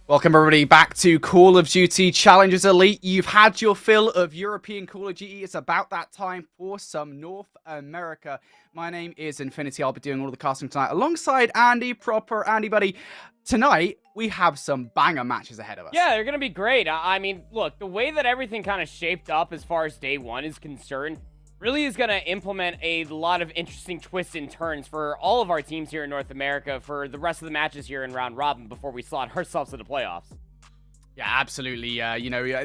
Welcome everybody back to Call of Duty Challengers Elite. You've had your fill of European Call of Duty. It's about that time for some North America. My name is Infinity. I'll be doing all the casting tonight alongside Andy, proper Andy buddy. Tonight, we have some banger matches ahead of us. Yeah, they're going to be great. I mean, look, the way that everything kind of shaped up as far as day one is concerned really is going to implement a lot of interesting twists and turns for all of our teams here in North America for the rest of the matches here in round robin before we slot ourselves to the playoffs. Yeah, absolutely.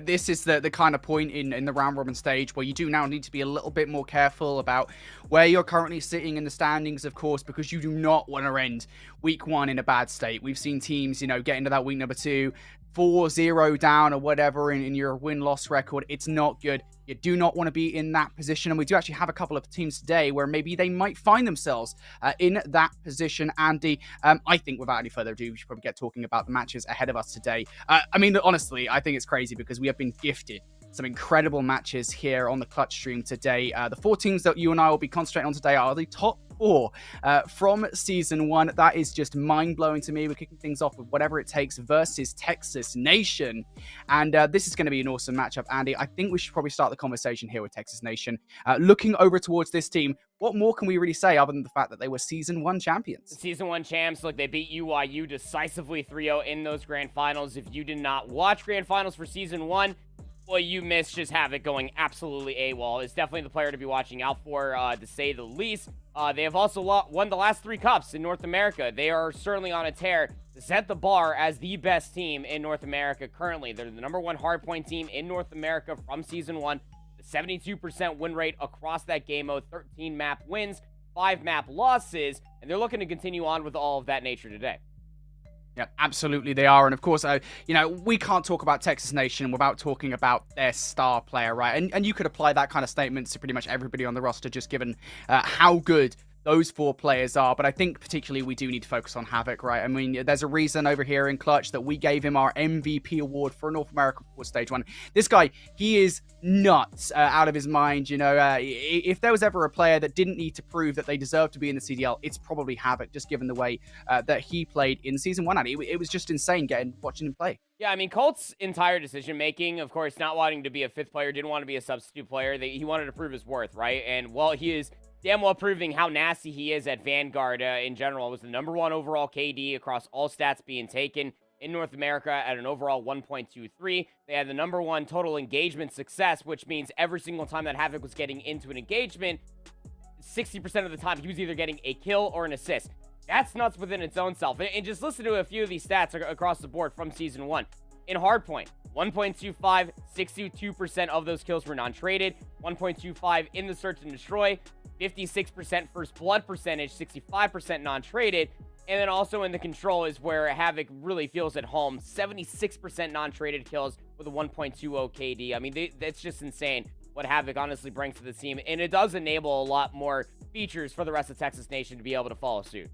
This is the kind of point in the round robin stage where you do now need to be a little bit more careful about where you're currently sitting in the standings, of course, because you do not want to end week one in a bad state. We've seen teams, get into that week number 2, 4-0 down or whatever in your win-loss record. It's not good. You do not want to be in that position. And we do actually have a couple of teams today where maybe they might find themselves in that position. Andy, I think without any further ado, we should probably get talking about the matches ahead of us today. Honestly, I think it's crazy because we have been gifted some incredible matches here on the Clutch stream today. The 4 teams that you and I will be concentrating on today are the top 4 from Season 1. That is just mind-blowing to me. We're kicking things off with Whatever It Takes versus Texas Nation. And this is going to be an awesome matchup, Andy. I think we should probably start the conversation here with Texas Nation. Looking over towards this team, what more can we really say other than the fact that they were Season 1 champions? Season 1 champs. Look, they beat UYU decisively 3-0 in those grand finals. If you did not watch grand finals for Season 1, well, you missed just Havoc going absolutely AWOL. It's definitely the player to be watching out for, to say the least. They have also won the last 3 cups in North America. They are certainly on a tear to set the bar as the best team in North America currently. They're the #1 hardpoint team in North America from Season 1. The 72% win rate across that game mode, 13 map wins, 5 map losses, and they're looking to continue on with all of that nature today. Yeah, absolutely they are. And of course, we can't talk about Texas Nation without talking about their star player, right? And you could apply that kind of statement to pretty much everybody on the roster, just given how good those 4 players are. But I think particularly we do need to focus on Havoc, right? I mean, there's a reason over here in Clutch that we gave him our MVP award for North America for Stage 1. This guy, he is nuts, out of his mind. If there was ever a player that didn't need to prove that they deserved to be in the CDL, it's probably Havoc, just given the way that he played in Season 1. And it was just insane watching him play. Yeah, I mean, Colt's entire decision-making, of course, not wanting to be a 5th player, didn't want to be a substitute player. He wanted to prove his worth, right? And while he is damn well proving how nasty he is at Vanguard in general, it was the #1 overall KD across all stats being taken in North America at an overall 1.23. They had the #1 total engagement success, which means every single time that Havoc was getting into an engagement, 60% of the time he was either getting a kill or an assist. That's nuts within its own self. And just listen to a few of these stats across the board from Season 1. In Hardpoint, 1.25, 62% of those kills were non-traded. 1.25 in the Search and Destroy, 56% First Blood percentage, 65% non-traded. And then also in the Control is where Havoc really feels at home. 76% non-traded kills with a 1.20 KD. I mean, that's just insane what Havoc honestly brings to the team. And it does enable a lot more features for the rest of Texas Nation to be able to follow suit.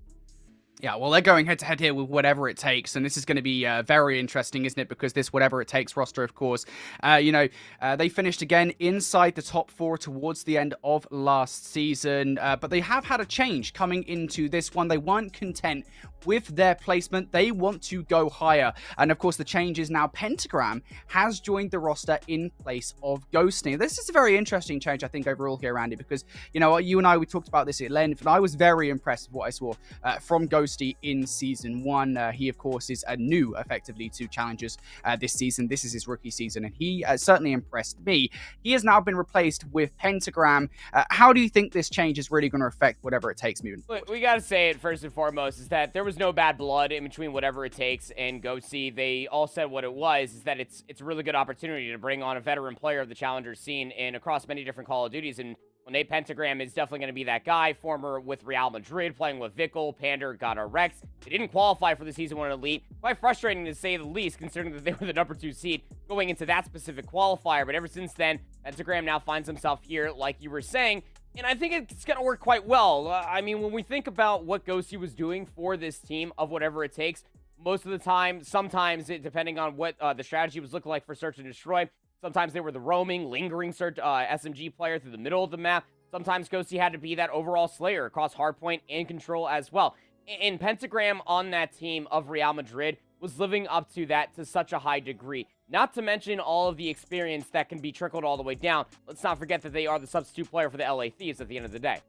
Yeah, well, they're going head-to-head here with Whatever It Takes, and this is going to be very interesting, isn't it? Because this Whatever It Takes roster, of course, they finished again inside the top 4 towards the end of last season, but they have had a change coming into this one. They weren't content with their placement. They want to go higher, and of course, the change is now Pentagram has joined the roster in place of Ghosty. This is a very interesting change, I think, overall here, Andy, because, you and I, we talked about this at length, and I was very impressed with what I saw from Ghosty in Season 1. He, of course, is new, effectively, to Challengers this season. This is his rookie season, and he certainly impressed me. He has now been replaced with Pentagram. How do you think this change is really going to affect Whatever It Takes moving forward? We got to say it first and foremost is that there was no bad blood in between Whatever It Takes and Ghosty. They all said what it was, is that it's a really good opportunity to bring on a veteran player of the Challengers scene and across many different Call of Duties. And Nate Pentagram is definitely going to be that guy, former with Real Madrid, playing with Vickle, Pander, Ghana Rex. They didn't qualify for the Season 1 Elite. Quite frustrating to say the least, considering that they were the #2 seed going into that specific qualifier. But ever since then, Pentagram now finds himself here, like you were saying. And I think it's going to work quite well. I mean, when we think about what Ghosty was doing for this team of Whatever It Takes, most of the time, sometimes, depending on what the strategy was looking like for Search and Destroy, sometimes they were the roaming, lingering search SMG player through the middle of the map. Sometimes Ghosty had to be that overall slayer across Hardpoint and Control as well. And Pentagram on that team of Real Madrid was living up to that to such a high degree. Not to mention all of the experience that can be trickled all the way down. Let's not forget that they are the substitute player for the LA Thieves at the end of the day.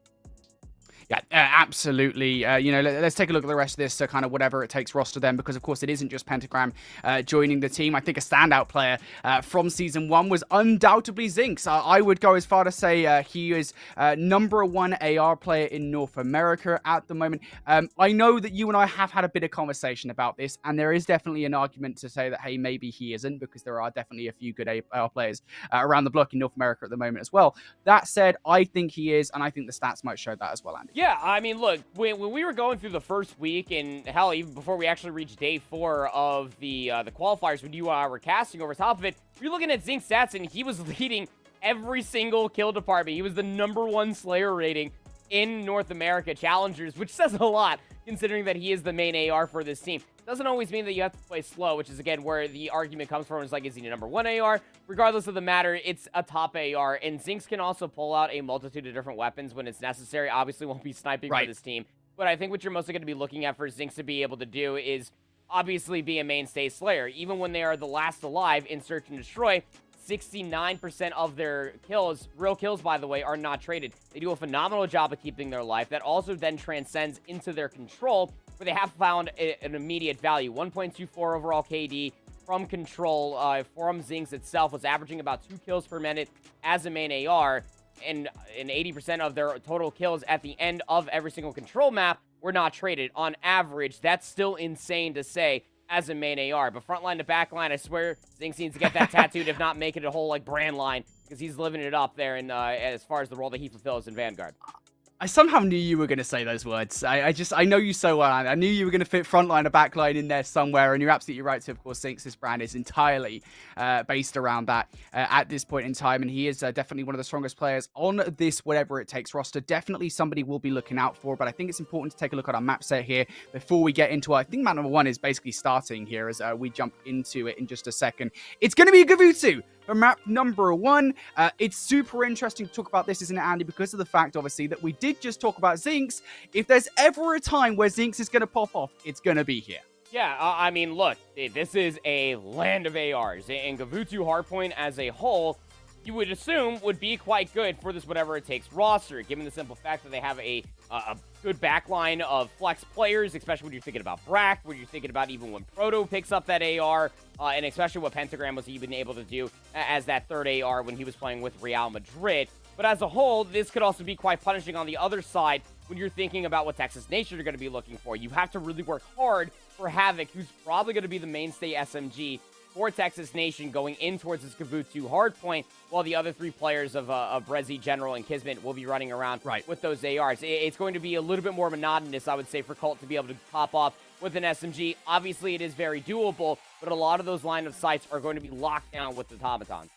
Yeah, absolutely. Let's take a look at the rest of this kind of whatever it takes roster then, because of course it isn't just Pentagram joining the team. I think a standout player from Season 1 was undoubtedly Zinx. I would go as far to say he is #1 AR player in North America at the moment. I know that you and I have had a bit of conversation about this, and there is definitely an argument to say that, hey, maybe he isn't, because there are definitely a few good AR players around the block in North America at the moment as well. That said, I think he is, and I think the stats might show that as well, Andy. Yeah, I mean, look, when we were going through the first week, and hell, even before we actually reached day 4 of the qualifiers, when you were casting over top of it, you're looking at Zink's stats, and he was leading every single kill department. He was the #1 Slayer rating in North America Challengers, which says a lot, considering that he is the main AR for this team. Doesn't always mean that you have to play slow, which is, again, where the argument comes from. Is like, is he a #1 AR? Regardless of the matter, it's a top AR, and Zinx can also pull out a multitude of different weapons when it's necessary. Obviously, won't be sniping for this team, but I think what you're mostly going to be looking at for Zinx to be able to do is obviously be a mainstay Slayer. Even when they are the last alive in Search and Destroy, 69% of their kills, real kills by the way, are not traded. They do a phenomenal job of keeping their life. That also then transcends into their control, where they have found an immediate value. 1.24 overall KD from control. From Zinx itself was averaging about 2 kills per minute as a main AR, and 80% of their total kills at the end of every single control map were not traded. On average, that's still insane to say as a main AR. But frontline to backline, I swear, Zinx needs to get that tattooed, if not make it a whole, like, brand line, because he's living it up there, and as far as the role that he fulfills in Vanguard. I somehow knew you were going to say those words. I know you so well. I knew you were going to fit frontline or backline in there somewhere, and you're absolutely right. So, of course, Zinx's brand is entirely based around that at this point in time, and he is definitely one of the strongest players on this whatever it takes roster. Definitely somebody we'll be looking out for, but I think it's important to take a look at our map set here before we get into it. I think map #1 is basically starting here as we jump into it in just a second. It's going to be Gavutu for map #1. It's super interesting to talk about this, isn't it, Andy? Because of the fact, obviously, that we did just talk about Zinx. If there's ever a time where Zinx is going to pop off, it's going to be here. Yeah, I mean, look, this is a land of ARs, and Gavutu Hardpoint as a whole, you would assume would be quite good for this whatever it takes roster, given the simple fact that they have a good backline of flex players, especially when you're thinking about Brack, when you're thinking about even when Proto picks up that AR, and especially what Pentagram was even able to do as that third AR when he was playing with Real Madrid. But as a whole, this could also be quite punishing on the other side when you're thinking about what Texas Nation are going to be looking for. You have to really work hard for Havoc, who's probably going to be the mainstay SMG for Texas Nation going in towards this Gavutu hardpoint, while the other 3 players of Brezzy, General, and Kismet will be running around with those ARs. It's going to be a little bit more monotonous, I would say, for Cult to be able to pop off with an SMG. Obviously, it is very doable, but a lot of those line of sights are going to be locked down with the automatons.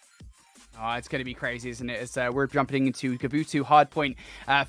Oh, it's going to be crazy, isn't it? As we're jumping into Gavutu Hardpoint.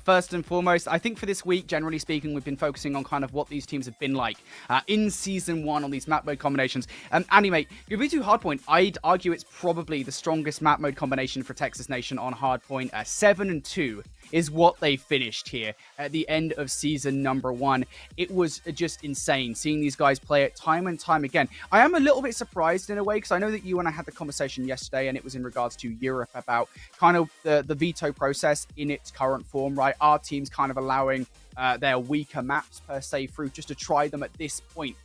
First and foremost, I think for this week, generally speaking, we've been focusing on kind of what these teams have been like in Season 1 on these map mode combinations. Andy, mate, Gavutu Hardpoint, I'd argue it's probably the strongest map mode combination for Texas Nation on Hardpoint. 7-2 is what they finished here at the end of Season 1. It was just insane seeing these guys play it time and time again. I am a little bit surprised in a way, because I know that you and I had the conversation yesterday, and it was in regards to Europe about kind of the veto process in its current form, right? Our team's kind of allowing their weaker maps per se through just to try them at this point.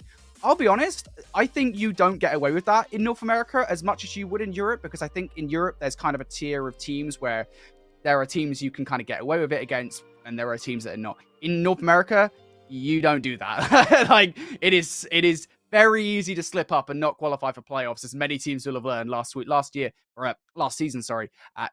I'll be honest, I think you don't get away with that in North America as much as you would in Europe, because I think in Europe there's kind of a tier of teams where there are teams you can kind of get away with it against, and there are teams that are not. In North America, you don't do that. Like, it is very easy to slip up and not qualify for playoffs, as many teams will have learned last season,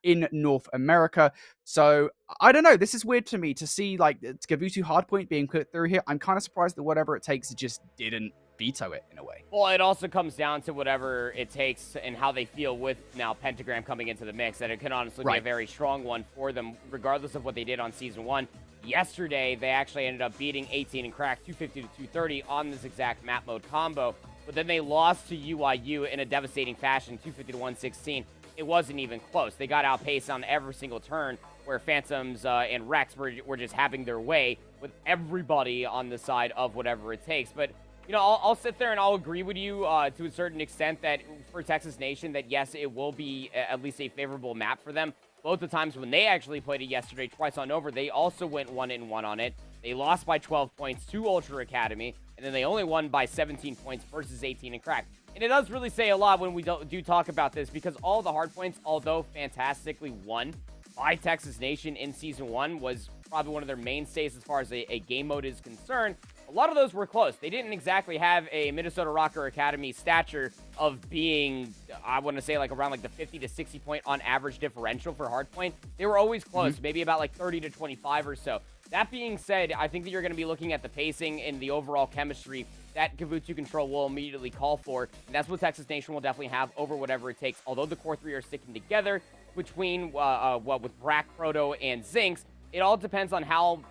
in North America. So, I don't know. This is weird to me to see, like, Gavutu Hardpoint being put through here. I'm kind of surprised that whatever it takes, it just didn't veto it in a way. Well, it also comes down to whatever it takes and how they feel with now Pentagram coming into the mix, and it can honestly be a very strong one for them, regardless of what they did on Season 1. Yesterday, they actually ended up beating 18 and Crack 250 to 230 on this exact map mode combo, but then they lost to UIU in a devastating fashion, 250 to 116. It wasn't even close. They got outpaced on every single turn, where Phantoms and Rex were just having their way with everybody on the side of whatever it takes. But You know, I'll sit there and I'll agree with you to a certain extent that for Texas Nation, that yes, it will be at least a favorable map for them. Both the times when they actually played it yesterday, twice on over, they also went 1-1 on it. They lost by 12 points to Ultra Academy, and then they only won by 17 points versus 18 in Crack. And it does really say a lot when we do talk about this, because all the hard points, although fantastically won by Texas Nation in Season 1, was probably one of their mainstays as far as a game mode is concerned. A lot of those were close. They didn't exactly have a Minnesota Rocker Academy stature of being, I want to say, like around like the 50 to 60 point on average differential for hardpoint. They were always close, maybe about like 30 to 25 or so. That being said, I think that you're going to be looking at the pacing and the overall chemistry that Kavutu Control will immediately call for. And that's what Texas Nation will definitely have over whatever it takes. Although the core three are sticking together between, with Brack, Proto, and Zinx, it all depends on how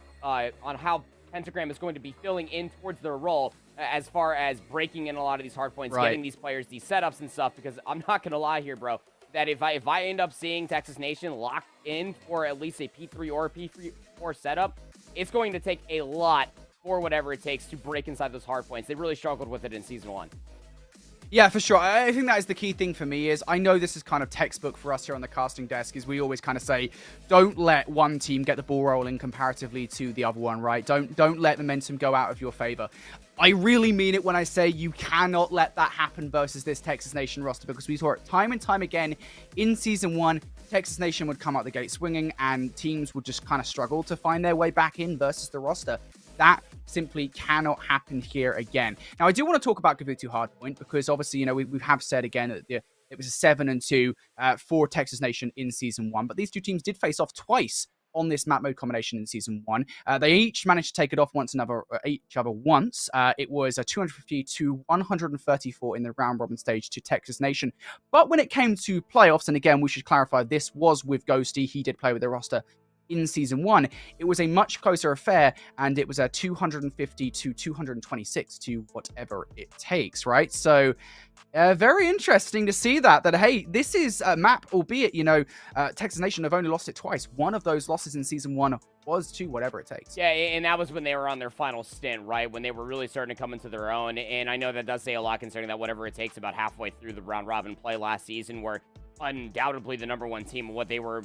Pentagram is going to be filling in towards their role as far as breaking in a lot of these hard points, getting these players these setups and stuff. Because I'm not going to lie here, bro, that if I end up seeing Texas Nation locked in for at least a P3 or a P4 setup, it's going to take a lot for whatever it takes to break inside those hard points. They really struggled with it in Season 1. Yeah, for sure. I think that is the key thing for me. Is I know this is kind of textbook for us here on the casting desk, is we always kind of say, don't let one team get the ball rolling comparatively to the other one, right? Don't let momentum go out of your favor. I really mean it when I say you cannot let that happen versus this Texas Nation roster, because we saw it time and time again in Season 1. Texas Nation would come out the gate swinging, and teams would just kind of struggle to find their way back in versus the roster. That simply cannot happen here again. Now, I do want to talk about Kavutu Hardpoint, because obviously, you know, we have said again that it was a 7-2 for Texas Nation in Season 1, but these two teams did face off twice on this map mode combination in Season 1. They each managed to take it off each other once. It was a 250 to 134 in the round robin stage to Texas Nation. But when it came to playoffs, and again, we should clarify, this was with Ghosty. He did play with the roster in Season 1. It was a much closer affair, and it was a 250 to 226 to whatever it takes, right? So very interesting to see that hey, this is a map, albeit, you know, Texas Nation have only lost it twice. One of those losses in Season 1 was to whatever it takes. Yeah, and that was when they were on their final stint, right? When they were really starting to come into their own. And I know that does say a lot, considering that whatever it takes about halfway through the round robin play last season, where undoubtedly the number one team, what they were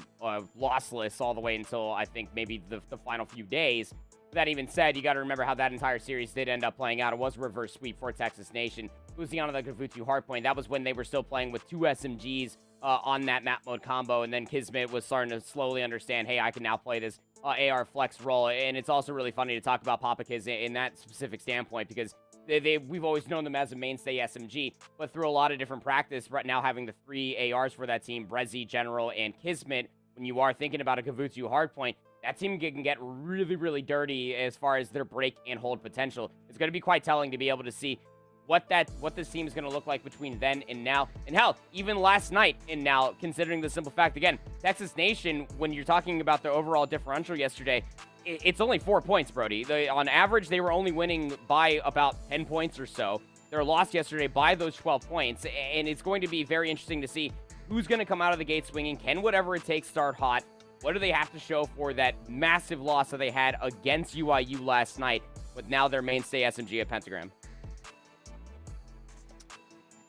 lossless all the way until I think maybe the final few days. That even said, you got to remember how that entire series did end up playing out. It was a reverse sweep for Texas Nation, losing on the Kavutu Hardpoint. That was when they were still playing with two SMGs on that map mode combo, and then Kismet was starting to slowly understand, hey, I can now play this AR flex role. And it's also really funny to talk about Papa Kiz in that specific standpoint, because we've always known them as a mainstay SMG, but through a lot of different practice, right now having the three ARs for that team, Brezzy, General, and Kismet, when you are thinking about a Kavutu Hardpoint, that team can get really, really dirty as far as their break and hold potential. It's going to be quite telling to be able to see what this team is going to look like between then and now. And hell, even last night and now, considering the simple fact, again, Texas Nation, when you're talking about their overall differential yesterday, it's only 4 points, Brody. On average, they were only winning by about 10 points or so. Their loss yesterday by those 12 points, and it's going to be very interesting to see who's going to come out of the gate swinging. Can whatever it takes start hot? What do they have to show for that massive loss that they had against UIU last night with now their mainstay SMG at Pentagram?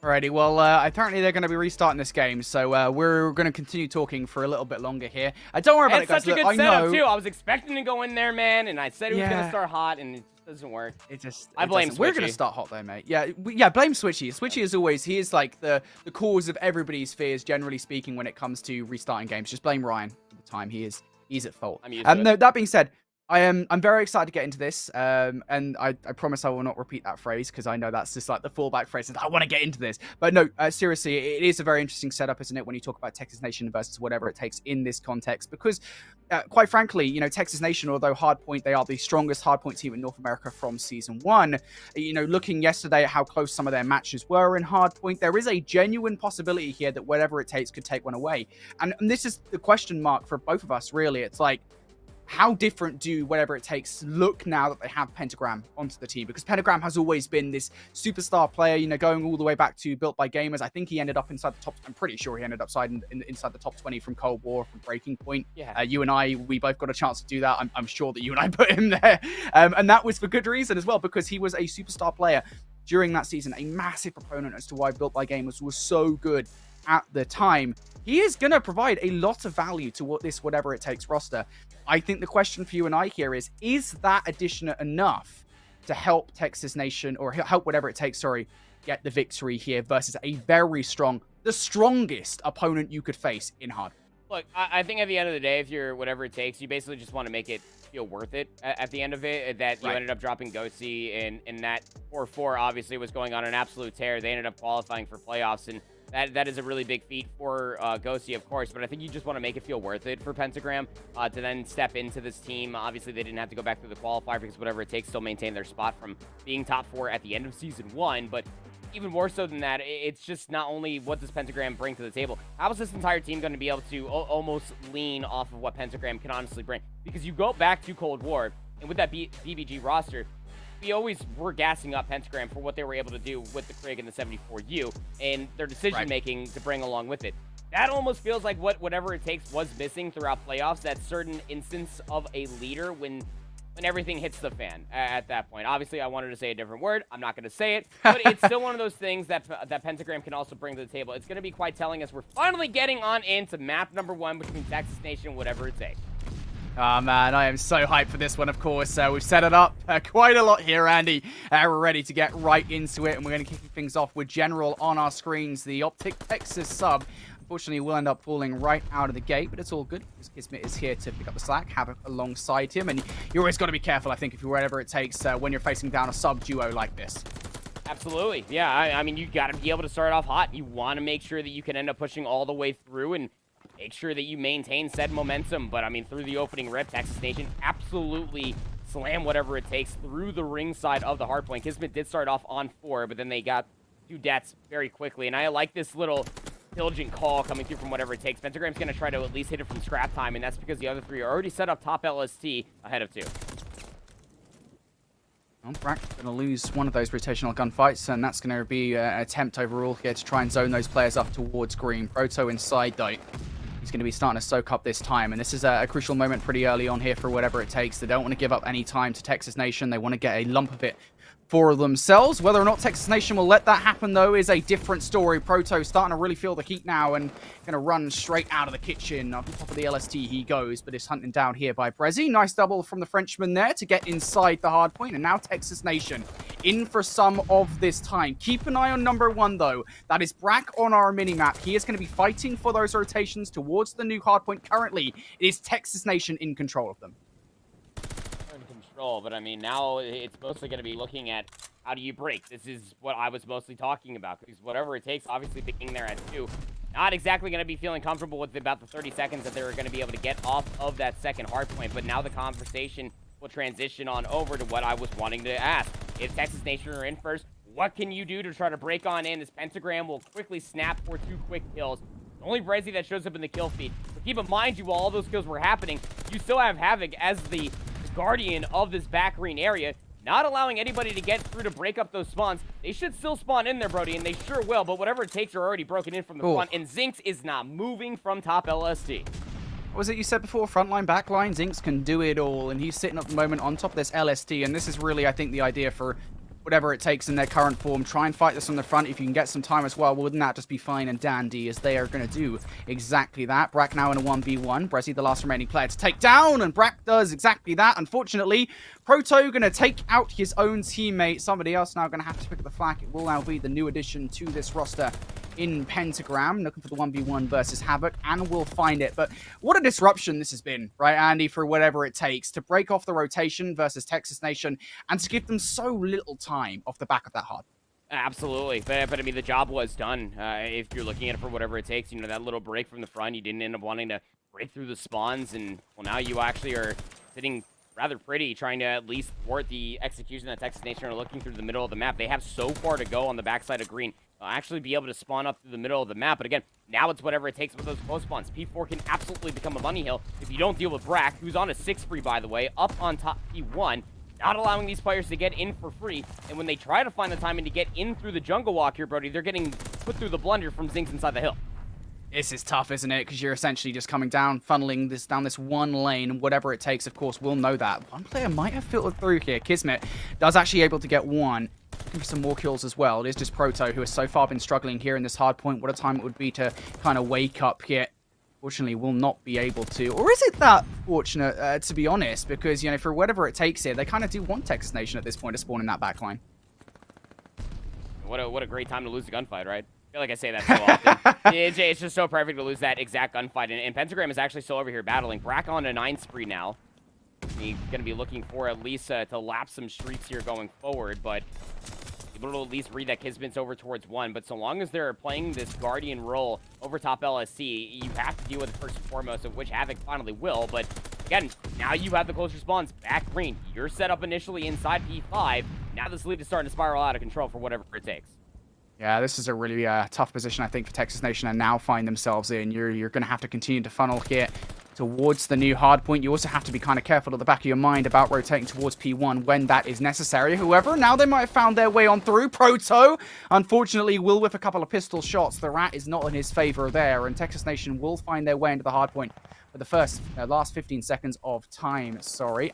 Alrighty, well, apparently they're going to be restarting this game, so we're going to continue talking for a little bit longer here. Don't worry about it, guys. It's such a good setup, too. I was expecting to go in there, man, and I said it was going to start hot, and it just doesn't work. I blame Switchy. We're going to start hot, though, mate. Yeah, blame Switchy. Switchy, as always, he is like the cause of everybody's fears, generally speaking, when it comes to restarting games. Just blame Ryan all the time. He's at fault. I'm used to it. No, that being said, I'm very excited to get into this, and I promise I will not repeat that phrase, because I know that's just like the fallback phrase that I want to get into this. But no, seriously, it is a very interesting setup, isn't it, when you talk about Texas Nation versus whatever it takes in this context? Because, quite frankly, you know, Texas Nation, although Hardpoint, they are the strongest Hardpoint team in North America from Season 1. You know, looking yesterday at how close some of their matches were in Hardpoint, there is a genuine possibility here that whatever it takes could take one away. And this is the question mark for both of us, really. It's like, how different do whatever it takes look now that they have Pentagram onto the team? Because Pentagram has always been this superstar player, you know, going all the way back to Built by Gamers. I think he ended up inside the top, I'm pretty sure he ended up inside the top 20 from Cold War, from Breaking Point. Yeah. You and I, we both got a chance to do that. I'm sure that you and I put him there. And that was for good reason as well, because he was a superstar player. during that season, a massive proponent as to why Built by Gamers was so good at the time. He is going to provide a lot of value to whatever it takes roster. I think the question for you and I here is that addition enough to help Texas Nation, or help whatever it takes, get the victory here versus a very strong, the strongest opponent you could face in hard? Look, I think at the end of the day, if you're whatever it takes, you basically just want to make it feel worth it at the end of it. That you ended up dropping Ghosty, and that 4-4 obviously was going on an absolute tear. They ended up qualifying for playoffs, and that is a really big feat for Ghosty, of course. But I think you just want to make it feel worth it for Pentagram to then step into this team. Obviously, they didn't have to go back through the qualifier because whatever it takes, still maintain their spot from being top 4 at the end of Season 1. But even more so than that, it's just not only what does Pentagram bring to the table. How is this entire team going to be able to almost lean off of what Pentagram can honestly bring? Because you go back to Cold War, and with that BBG roster, we always were gassing up Pentagram for what they were able to do with the Krig and the 74U, and their decision-making to bring along with it. That almost feels like whatever it takes was missing throughout playoffs, that certain instance of a leader when everything hits the fan at that point. Obviously, I wanted to say a different word. I'm not going to say it, but it's still one of those things that Pentagram can also bring to the table. It's going to be quite telling as we're finally getting on into map number 1 between Texas Nation, whatever it takes. Oh, man, I am so hyped for this one, of course. We've set it up quite a lot here, Andy. We're ready to get right into it, and we're going to kick things off with General on our screens, the Optic Texas sub. Unfortunately, we'll end up falling right out of the gate, but it's all good because Kismet is here to pick up the slack, have it alongside him, and you always got to be careful, I think, if you're whatever it takes when you're facing down a sub duo like this. Absolutely. Yeah, I mean, you got to be able to start off hot. You want to make sure that you can end up pushing all the way through and make sure that you maintain said momentum. But, I mean, through the opening rip, Texas Nation absolutely slam whatever it takes through the ring side of the hardpoint. Kismet did start off on 4, but then they got 2 deaths very quickly. And I like this little diligent call coming through from whatever it takes. Pentagram's going to try to at least hit it from scrap time, and that's because the other 3 are already set up top LST ahead of 2. Well, Brack's going to lose one of those rotational gunfights, and that's going to be an attempt overall here to try and zone those players up towards green. Proto inside, though. He's going to be starting to soak up this time, and this is a crucial moment pretty early on here for whatever it takes. They don't want to give up any time to Texas Nation. They want to get a lump of it for themselves. Whether or not Texas Nation will let that happen, though, is a different story. Proto starting to really feel the heat now and going to run straight out of the kitchen. Off the top of the LST he goes, but is hunted down here by Brezzy. Nice double from the Frenchman there to get inside the hard point, and now Texas Nation in for some of this time. Keep an eye on number 1, though. That is Brack on our minimap. He is going to be fighting for those rotations towards the new hard point. Currently, it is Texas Nation in control of them. But I mean, now it's mostly going to be looking at how do you break. This is what I was mostly talking about, because whatever it takes, obviously picking there at 2, not exactly going to be feeling comfortable with about the 30 seconds that they were going to be able to get off of that second hard point. But now the conversation will transition on over to what I was wanting to ask. If Texas Nation are in first, what can you do to try to break on in? This Pentagram will quickly snap for 2 quick kills. Only Brezzy that shows up in the kill feed. But keep in mind, while all those kills were happening, you still have Havoc as the guardian of this back green area, not allowing anybody to get through to break up those spawns. They should still spawn in there, Brody, and they sure will, but whatever it takes are already broken in from the front, and Zinx is not moving from top LST. What was it you said before? Frontline, backline, Zinx can do it all, and he's sitting at the moment on top of this LST, and this is really, I think, the idea for whatever it takes in their current form. Try and fight this on the front if you can get some time as well. Wouldn't that just be fine and dandy, as they are going to do exactly that. Brack now in a 1v1. Brezzy, the last remaining player to take down, and Brack does exactly that. Unfortunately, Proto going to take out his own teammate. Somebody else now going to have to pick up the flak. It will now be the new addition to this roster in Pentagram, looking for the 1v1 versus Havoc, and we'll find it. But what a disruption this has been, right, Andy, for whatever it takes to break off the rotation versus Texas Nation and to give them so little time off the back of that hard. Absolutely, but I mean, the job was done. If you're looking at it for whatever it takes, you know, that little break from the front, you didn't end up wanting to break through the spawns, and, well, now you actually are sitting rather pretty, trying to at least thwart the execution that Texas Nation are looking through the middle of the map. They have so far to go on the backside of green. Actually be able to spawn up through the middle of the map, but again, now it's whatever it takes with those close spawns. P4 can absolutely become a money hill if you don't deal with Brack, who's on a 6 free, by the way, up on top P1, not allowing these players to get in for free, and when they try to find the timing to get in through the jungle walk here, Brody, they're getting put through the blunder from Zinx inside the hill. This is tough, isn't it? Because you're essentially just coming down, funneling this down this one lane, and whatever it takes, of course, we'll know that. One player might have filtered through here. Kismet does actually able to get one. looking for some more kills as well. It is just Proto who has so far been struggling here in this hard point. What a time it would be to kind of wake up here. Fortunately, will not be able to. Or is it that fortunate, to be honest? Because, you know, for whatever it takes here, they kind of do want Texas Nation at this point to spawn in that backline. What a great time to lose a gunfight, right? I feel like I say that so often. It's just so perfect to lose that exact gunfight. And Pentagram is actually still over here battling. Brack on a 9 spree now. He's going to be looking for at least to lap some streaks here going forward, but able to at least read that Kismet's over towards 1. But so long as they're playing this Guardian role over top LSC, you have to deal with it first and foremost, of which Havoc finally will. But again, now you have the close response back green. You're set up initially inside P5. Now this lead is starting to spiral out of control for whatever it takes. Yeah, this is a really tough position, I think, for Texas Nation and now find themselves in. You're going to have to continue to funnel here towards the new hard point. You also have to be kind of careful at the back of your mind about rotating towards P1 when that is necessary. However, now they might have found their way on through. Proto, unfortunately, will whiff a couple of pistol shots. The rat is not in his favor there, and Texas Nation will find their way into the hard point for the last 15 seconds of time.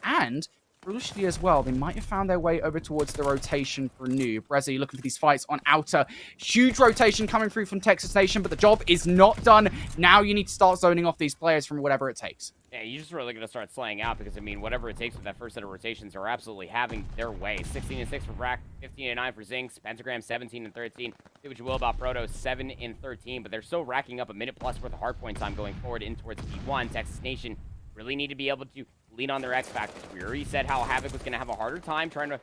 And crucially as well, they might have found their way over towards the rotation for Noob. Brezzy looking for these fights on outer. Huge rotation coming through from Texas Nation, but the job is not done. Now you need to start zoning off these players from whatever it takes. Yeah, you're just really going to start slaying out because, I mean, whatever it takes with that first set of rotations are absolutely having their way. 16-6 for Brack, 15-9 for Zinx, Pentagram 17-13. Say what you will about Proto, 7-13, but they're still racking up a minute plus worth of hardpoint time going forward in towards P1. Texas Nation really need to be able to lean on their X factors. We already said how Havoc was going to have a harder time trying to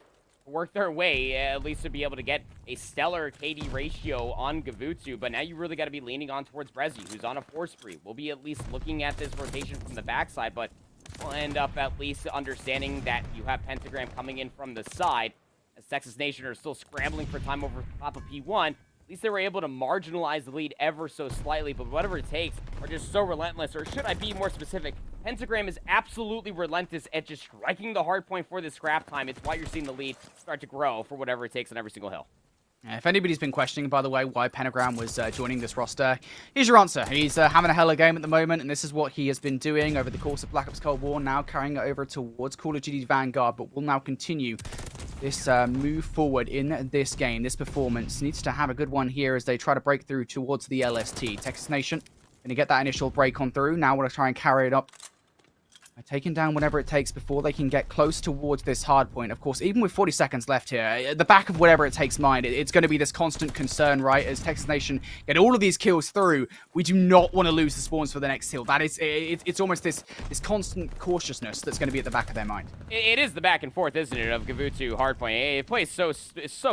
work their way, at least to be able to get a stellar KD ratio on Gavutsu, but now you really got to be leaning on towards Brezzy, who's on a 4 spree. We'll be at least looking at this rotation from the backside, but we'll end up at least understanding that you have Pentagram coming in from the side, as Texas Nation are still scrambling for time over top of P1. At least they were able to marginalize the lead ever so slightly, but whatever it takes are just so relentless, or should I be more specific, Pentagram is absolutely relentless at just striking the hard point for the scrap time. It's why you're seeing the lead start to grow for whatever it takes on every single hill. If anybody's been questioning, by the way, why Pentagram was joining this roster, here's your answer. He's having a hell of a game at the moment, and this is what he has been doing over the course of Black Ops Cold War, now carrying it over towards Call of Duty Vanguard, but will now continue this move forward in this game. This performance needs to have a good one here as they try to break through towards the LST. Texas Nation going to get that initial break on through. Now want to try and carry it up. Taking down whatever it takes before they can get close towards this hard point. Of course, even with 40 seconds left here, at the back of whatever it takes mind, it's going to be this constant concern, right? As Texas Nation get all of these kills through, we do not want to lose the spawns for the next hill. That is, it's almost this constant cautiousness that's going to be at the back of their mind. It is the back and forth, isn't it, of Gavutsu hardpoint. It plays so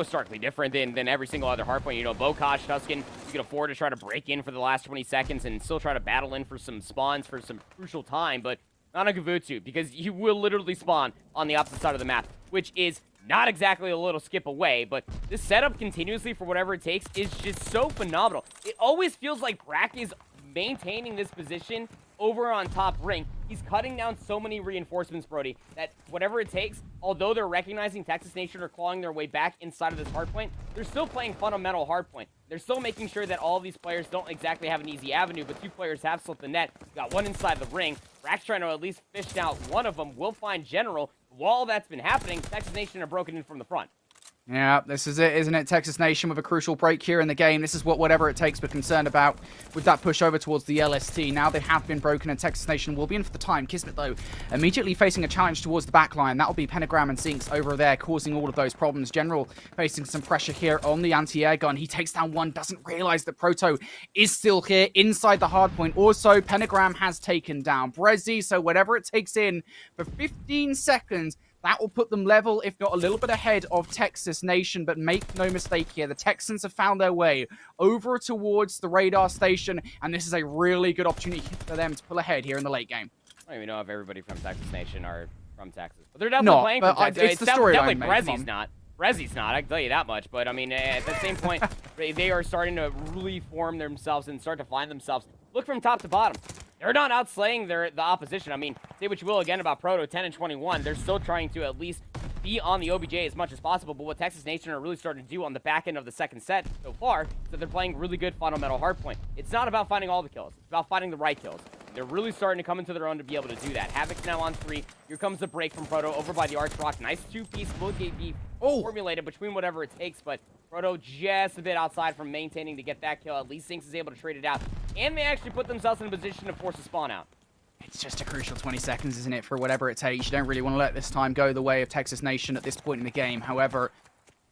starkly different than every single other hardpoint. You know, Bokash, Tuscan, you can afford to try to break in for the last 20 seconds and still try to battle in for some spawns for some crucial time, but not on Gavutsu, because you will literally spawn on the opposite side of the map, which is not exactly a little skip away, but this setup continuously for whatever it takes is just so phenomenal. It always feels like Brack is maintaining this position over on top ring. He's cutting down so many reinforcements, Brody, that whatever it takes, although they're recognizing Texas Nation are clawing their way back inside of this hardpoint, they're still playing fundamental hardpoint. They're still making sure that all of these players don't exactly have an easy avenue, but 2 players have slipped the net. Got one inside the ring. Brack's trying to at least fish out one of them. Will find General. While that's been happening, Texas Nation are broken in from the front. Yeah, this is it, isn't it? Texas Nation with a crucial break here in the game. This is whatever it takes we're concerned about with that push over towards the LST. Now they have been broken and Texas Nation will be in for the time. Kismet, though, immediately facing a challenge towards the back line. That'll be Pentagram and Zinx over there causing all of those problems. General facing some pressure here on the anti-air gun. He takes down one, doesn't realize that Proto is still here inside the hard point. Also, Pentagram has taken down Brezzy, so whatever it takes in for 15 seconds, that will put them level, if not a little bit ahead of Texas Nation. But make no mistake here, the Texans have found their way over towards the radar station, and this is a really good opportunity for them to pull ahead here in the late game. I don't even know if everybody from Texas Nation are from Texas, but they're definitely playing from Texas. It's the story definitely Brezzy's not. Brezzy's not, I can tell you that much. But, I mean, at the same point, they are starting to really form themselves and start to find themselves. Look from top to bottom. They're not outslaying the opposition. I mean, say what you will again about Proto, 10-21. They're still trying to at least be on the OBJ as much as possible. But what Texas Nation are really starting to do on the back end of the second set so far is that they're playing really good fundamental hardpoint. It's not about finding all the kills. It's about finding the right kills. They're really starting to come into their own to be able to do that. Havoc's now on 3. Here comes the break from Proto over by the Arch Rock. Nice 2-piece will be formulated between whatever it takes, but Proto just a bit outside from maintaining to get that kill. At least Sinks is able to trade it out, and they actually put themselves in a position to force a spawn out. It's just a crucial 20 seconds, isn't it, for whatever it takes. You don't really want to let this time go the way of Texas Nation at this point in the game. However,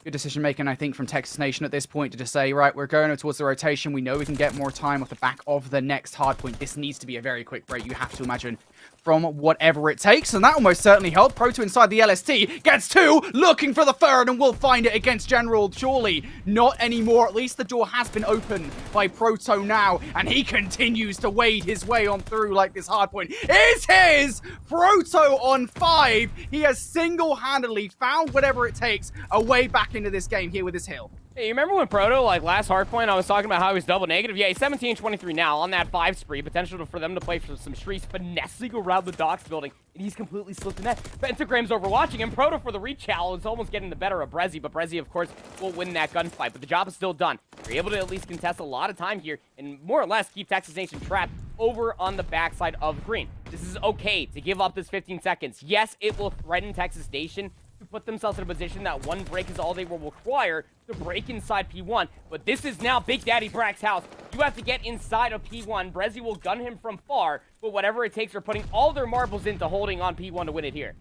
good decision making, I think, from Texas Nation at this point to just say, right, we're going towards the rotation. We know we can get more time off the back of the next hard point. This needs to be a very quick break, you have to imagine, from whatever it takes. And that almost certainly helped. Proto inside the LST gets 2, looking for the third, and will find it against General. Surely not anymore. At least the door has been opened by Proto now, and he continues to wade his way on through like this hard point is his. Proto on 5. He has single-handedly found whatever it takes a way back into this game here with his hill. Hey, you remember when Proto, like last hardpoint, I was talking about how he was double negative? Yeah, he's 17-23 now on that 5 spree. Potential for them to play for some streaks, finessing around the docks building, and he's completely slipped the net. Pentagram's overwatching him. Proto for the rechow is almost getting the better of Brezzy, but Brezzy, of course, will win that gunfight. But the job is still done. They're able to at least contest a lot of time here, and more or less keep Texas Nation trapped over on the backside of green. This is okay to give up this 15 seconds. Yes, it will threaten Texas Nation to put themselves in a position that one break is all they will require to break inside P1. But this is now Big Daddy Brack's house. You have to get inside of P1. Brezzy will gun him from far, but whatever it takes, they're putting all their marbles into holding on P1 to win it here.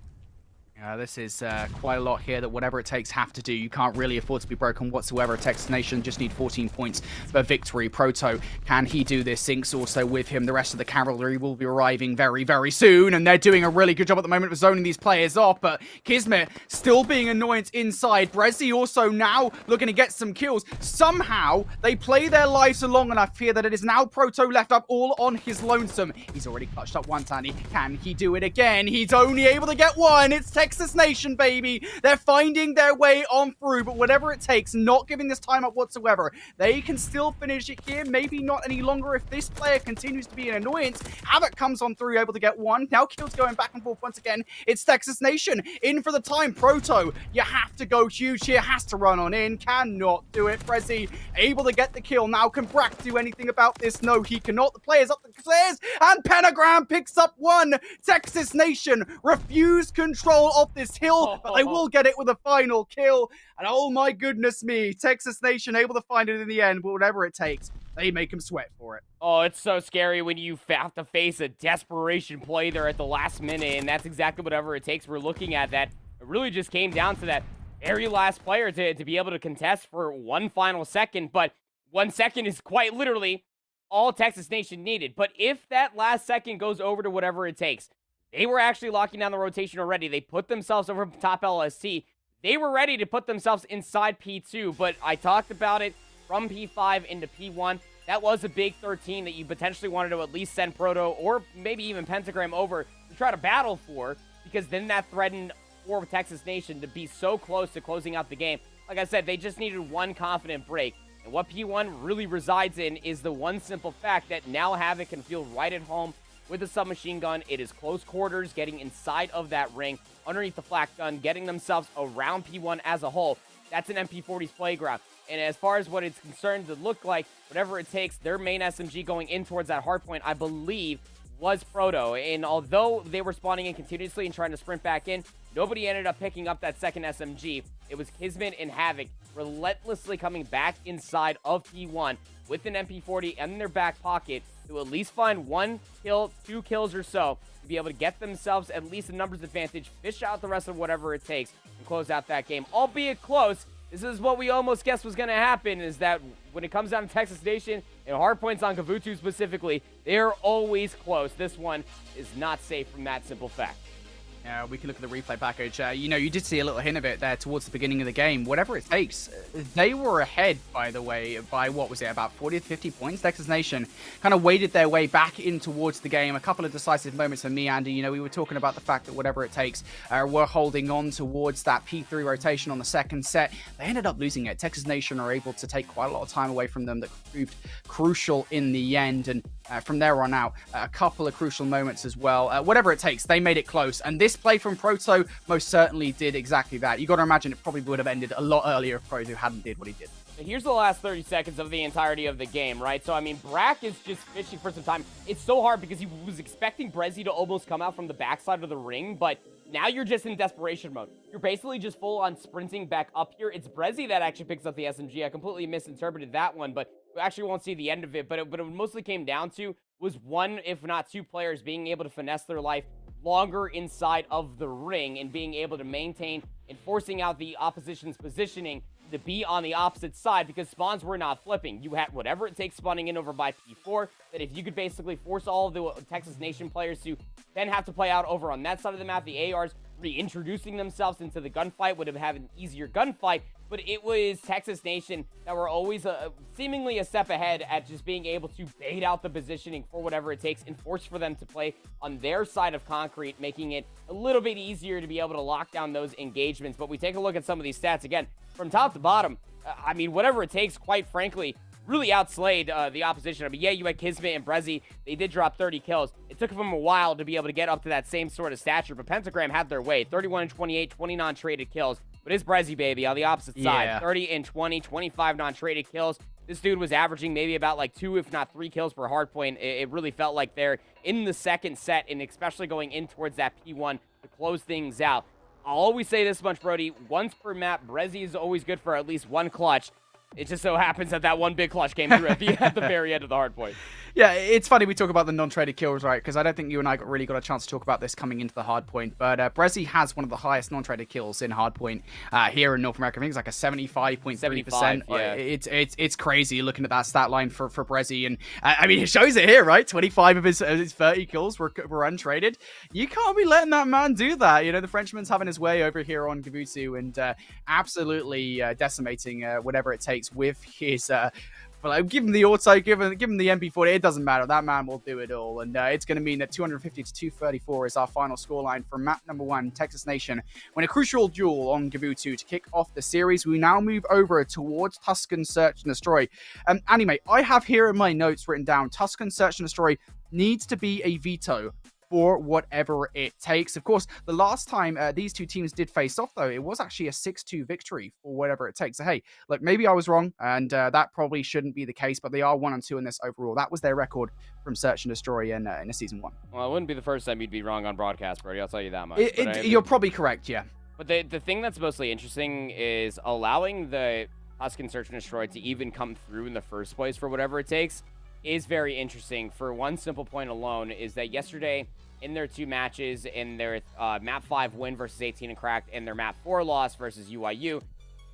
This is quite a lot here that whatever it takes have to do. You can't really afford to be broken whatsoever. Texas Nation just need 14 points for victory. Proto, can he do this? Sinks also with him. The rest of the cavalry will be arriving very, very soon, and they're doing a really good job at the moment of zoning these players off, but Kismet still being annoyance inside. Brezzy also now looking to get some kills. Somehow, they play their lives along, and I fear that it is now Proto left up all on his lonesome. He's already clutched up one, Tiny. Can he do it again? He's only able to get one. It's Texas Nation, baby. They're finding their way on through, but whatever it takes, not giving this time up whatsoever. They can still finish it here, maybe not any longer if this player continues to be an annoyance. Havoc comes on through, able to get one. Now kills going back and forth once again. It's Texas Nation in for the time. Proto, you have to go huge here, has to run on in, cannot do it. Brezzy able to get the kill. Now can Brack do anything about this? No, he cannot. The player's up the stairs, and Pentagram picks up one. Texas Nation refuse control of this hill, but they will get it with a final kill. And oh my goodness me, Texas Nation able to find it in the end, but whatever it takes, they make him sweat for it. Oh, it's so scary when you have to face a desperation play there at the last minute, and that's exactly whatever it takes. We're looking at that. It really just came down to that very last player to be able to contest for one final second, but 1 second is quite literally all Texas Nation needed. But if that last second goes over to whatever it takes, they were actually locking down the rotation already. They put themselves over top LST. They were ready to put themselves inside P2, but I talked about it from P5 into P1. That was a big 13 that you potentially wanted to at least send Proto or maybe even Pentagram over to try to battle for, because then that threatened for Texas Nation to be so close to closing out the game. Like I said, they just needed one confident break. And what P1 really resides in is the one simple fact that now Havoc can feel right at home with the submachine gun. It is close quarters, getting inside of that ring, underneath the flak gun, getting themselves around P1 as a whole. That's an MP40's playground. And as far as what it's concerned to look like, whatever it takes, their main SMG going in towards that hard point, I believe, was Proto. And although they were spawning in continuously and trying to sprint back in, nobody ended up picking up that second SMG. It was Kismet and Havoc relentlessly coming back inside of P1 with an MP40 in their back pocket to at least find 1 kill, 2 kills or so, to be able to get themselves at least a numbers advantage, fish out the rest of whatever it takes, and close out that game. Albeit close, this is what we almost guessed was going to happen, is that when it comes down to Texas Nation, and hardpoints on Kavutu specifically, they're always close. This one is not safe from that simple fact. We can look at the replay package. You did see a little hint of it there towards the beginning of the game. Whatever it takes. They were ahead, by the way, by what was it, about 40 to 50 points. Texas Nation kind of waded their way back in towards the game. A couple of decisive moments for me, Andy. We were talking about the fact that whatever it takes, we're holding on towards that P3 rotation on the second set. They ended up losing it. Texas Nation are able to take quite a lot of time away from them that proved crucial in the end. And from there on out, a couple of crucial moments as well. Whatever it takes, they made it close. And this play from Proto most certainly did exactly that. You got to imagine it probably would have ended a lot earlier if Proto hadn't did what he did. But here's the last 30 seconds of the entirety of the game, right? So, I mean, Brack is just fishing for some time. It's so hard because he was expecting Brezzy to almost come out from the backside of the ring, but now you're just in desperation mode. You're basically just full on sprinting back up here. It's Brezzy that actually picks up the SMG. I completely misinterpreted that one, but we actually won't see the end of it. But it mostly came down to was one, if not two players being able to finesse their life longer inside of the ring and being able to maintain and forcing out the opposition's positioning to be on the opposite side, because spawns were not flipping. You had whatever it takes spawning in over by P4, that if you could basically force all of the Texas Nation players to then have to play out over on that side of the map, the ARs reintroducing themselves into the gunfight would have had an easier gunfight, but it was Texas Nation that were always seemingly a step ahead at just being able to bait out the positioning for whatever it takes and force for them to play on their side of concrete, making it a little bit easier to be able to lock down those engagements. But we take a look at some of these stats again from top to bottom. I mean, whatever it takes, quite frankly, really outslayed the opposition. I mean, yeah, you had Kismet and Brezzy. They did drop 30 kills. It took them a while to be able to get up to that same sort of stature, but Pentagram had their way. 31 and 28, 20 non-traded kills. But it's Brezzy, baby, on the opposite side. 30 and 20, 25 non-traded kills. This dude was averaging maybe about like 2, if not 3 kills per hardpoint. It really felt like they're in the second set, and especially going in towards that P1 to close things out. I'll always say this much, Brody. Once per map, Brezzy is always good for at least one clutch. It just so happens that one big clutch came through at the very end of the hard point. Yeah, it's funny we talk about the non-traded kills, right? Because I don't think you and I really got a chance to talk about this coming into the hard point. But Brezzy has one of the highest non-traded kills in hard point here in North America. I think it's like a 75.3%. Yeah. It's crazy looking at that stat line for Brezzy. And I mean, it shows it here, right? 25 of his 30 kills were untraded. You can't be letting that man do that. You know, the Frenchman's having his way over here on Gavutu and absolutely decimating whatever it takes with his... give him the auto, give him the MP40. It doesn't matter. That man will do it all. And it's going to mean that 250 to 234 is our final scoreline from map number 1, Texas Nation. When a crucial duel on Gavutu to kick off the series, we now move over towards Tuscan Search and Destroy. Anime, I have here in my notes written down, Tuscan Search and Destroy needs to be a veto for whatever it takes. Of course, the last time these two teams did face off, though, it was actually a 6-2 victory for whatever it takes. So, hey, look, maybe I was wrong, and that probably shouldn't be the case, but they are 1-2 in this overall. That was their record from Search and Destroy in a Season 1. Well, it wouldn't be the first time you'd be wrong on broadcast, Brody. I'll tell you that much. You're probably correct, yeah. But the thing that's mostly interesting is allowing the Tuscan Search and Destroy to even come through in the first place for whatever it takes is very interesting for one simple point alone, is that yesterday in their 2 matches, in their map 5 win versus 18 and Cracked and their map 4 loss versus UIU,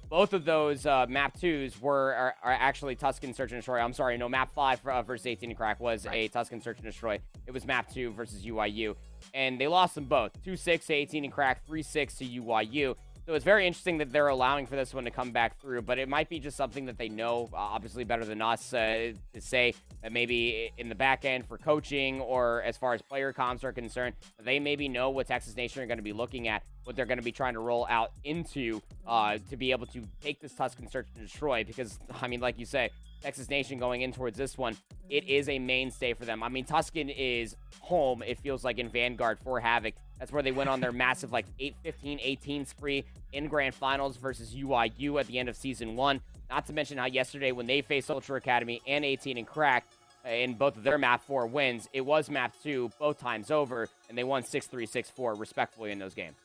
both of those map 2s are actually Tuscan Search and Destroy. I'm sorry, no, map 5 versus 18 and Crack was a Tuscan Search and Destroy. It was map 2 versus UIU, and they lost them both. 2-6 to 18 and Crack, 3-6 to UIU. So it's very interesting that they're allowing for this one to come back through, but it might be just something that they know, obviously better than us, to say that maybe in the back end for coaching or as far as player comps are concerned, they maybe know what Texas Nation are going to be looking at, what they're going to be trying to roll out into to be able to take this Tuscan Search and Destroy, because, I mean, like you say, Texas Nation going in towards this one, it is a mainstay for them. I mean, Tuscan is home, it feels like, in Vanguard for Havoc. That's where they went on their massive, like, 8-15-18 spree in Grand Finals versus UIU at the end of Season 1. Not to mention how yesterday, when they faced Ultra Academy and 18 and Crack in both of their map 4 wins, it was map 2 both times over, and they won 6-3, 6-4, respectfully, in those games.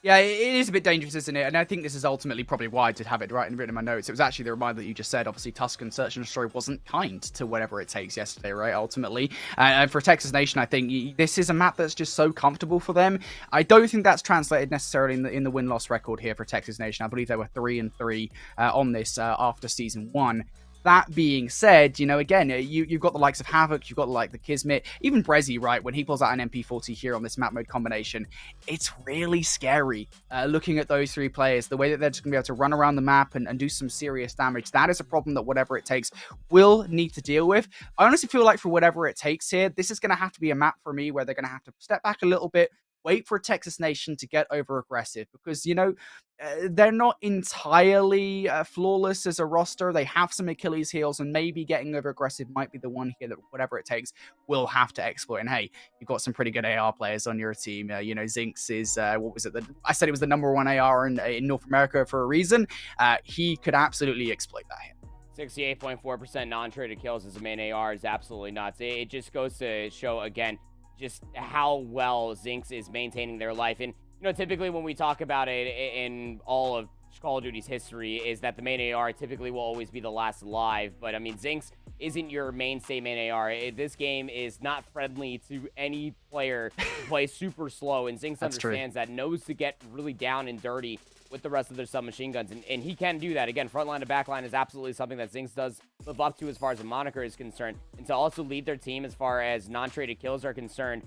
Yeah, it is a bit dangerous, isn't it? And I think this is ultimately probably why I did have it right and written in my notes. It was actually the reminder that you just said. Obviously, Tuscan Search and Destroy wasn't kind to whatever it takes yesterday, right? Ultimately. And for Texas Nation, I think this is a map that's just so comfortable for them. I don't think that's translated necessarily in the win-loss record here for Texas Nation. I believe they were 3-3 on this after Season 1. That being said, you know, again, you've got the likes of Havoc, you've got like the Kismet, even Brezzy, right? When he pulls out an MP40 here on this map mode combination, it's really scary looking at those 3 players, the way that they're just going to be able to run around the map and do some serious damage. That is a problem that whatever it takes will need to deal with. I honestly feel like for whatever it takes here, this is going to have to be a map for me where they're going to have to step back a little bit, wait for Texas Nation to get over aggressive because, they're not entirely flawless as a roster. They have some Achilles heels, and maybe getting over aggressive might be the one here that whatever it takes will have to exploit. And hey, you've got some pretty good AR players on your team. Zinx is what was it? I said it was the #1 AR in North America for a reason. He could absolutely exploit that here. 68.4% non-traded kills as a main AR is absolutely nuts. It just goes to show again just how well Zinx is maintaining their life. And typically when we talk about it in all of Call of Duty's history is that the main AR typically will always be the last alive. But I mean, Zinx isn't your mainstay main AR. This game is not friendly to any player who plays super slow, and Zinx understands that, knows to get really down and dirty with the rest of their submachine guns, and he can do that. Again, frontline to backline is absolutely something that Zinx does live up to as far as a moniker is concerned, and to also lead their team as far as non-traded kills are concerned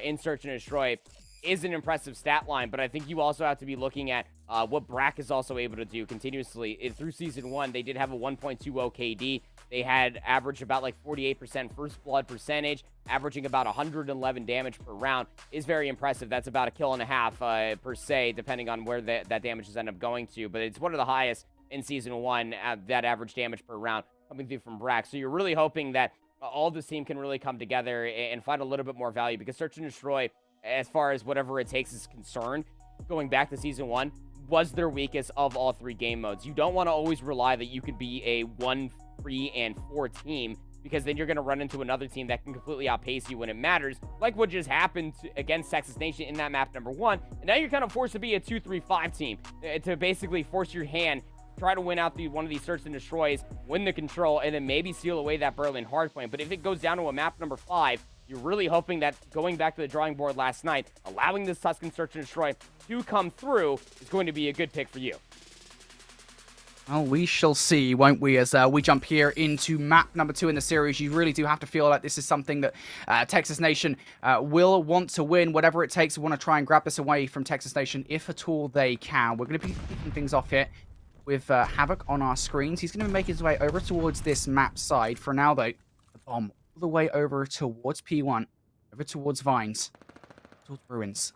in Search and Destroy is an impressive stat line. But I think you also have to be looking at what Brack is also able to do continuously. Through Season 1, they did have a 1.20 KD. They had averaged about like 48% first blood percentage, averaging about 111 damage per round. Is very impressive. That's about a kill and a half per se, depending on where that damage is end up going to. But it's one of the highest in Season 1, that average damage per round coming through from Brack. So you're really hoping that all this team can really come together and find a little bit more value, because Search and Destroy, as far as whatever it takes is concerned, going back to Season 1, was their weakest of all 3 game modes. You don't want to always rely that you could be a 1, 3, and 4 team, because then you're going to run into another team that can completely outpace you when it matters, like what just happened against Texas Nation in that map #1. And now you're kind of forced to be a 2, 3, 5 team to basically force your hand, try to win out one of these Search and Destroys, win the control, and then maybe seal away that Berlin hardpoint. But if it goes down to a map #5, you're really hoping that going back to the drawing board last night, allowing this Tuscan Search and Destroy to come through is going to be a good pick for you. Well, we shall see, won't we, as we jump here into map #2 in the series. You really do have to feel like this is something that Texas Nation will want to win. Whatever it takes, we want to try and grab this away from Texas Nation, if at all they can. We're going to be kicking things off here with Havoc on our screens. He's going to make his way over towards this map side. For now, though, the bomb all the way over towards P1, over towards Vines, towards Ruins.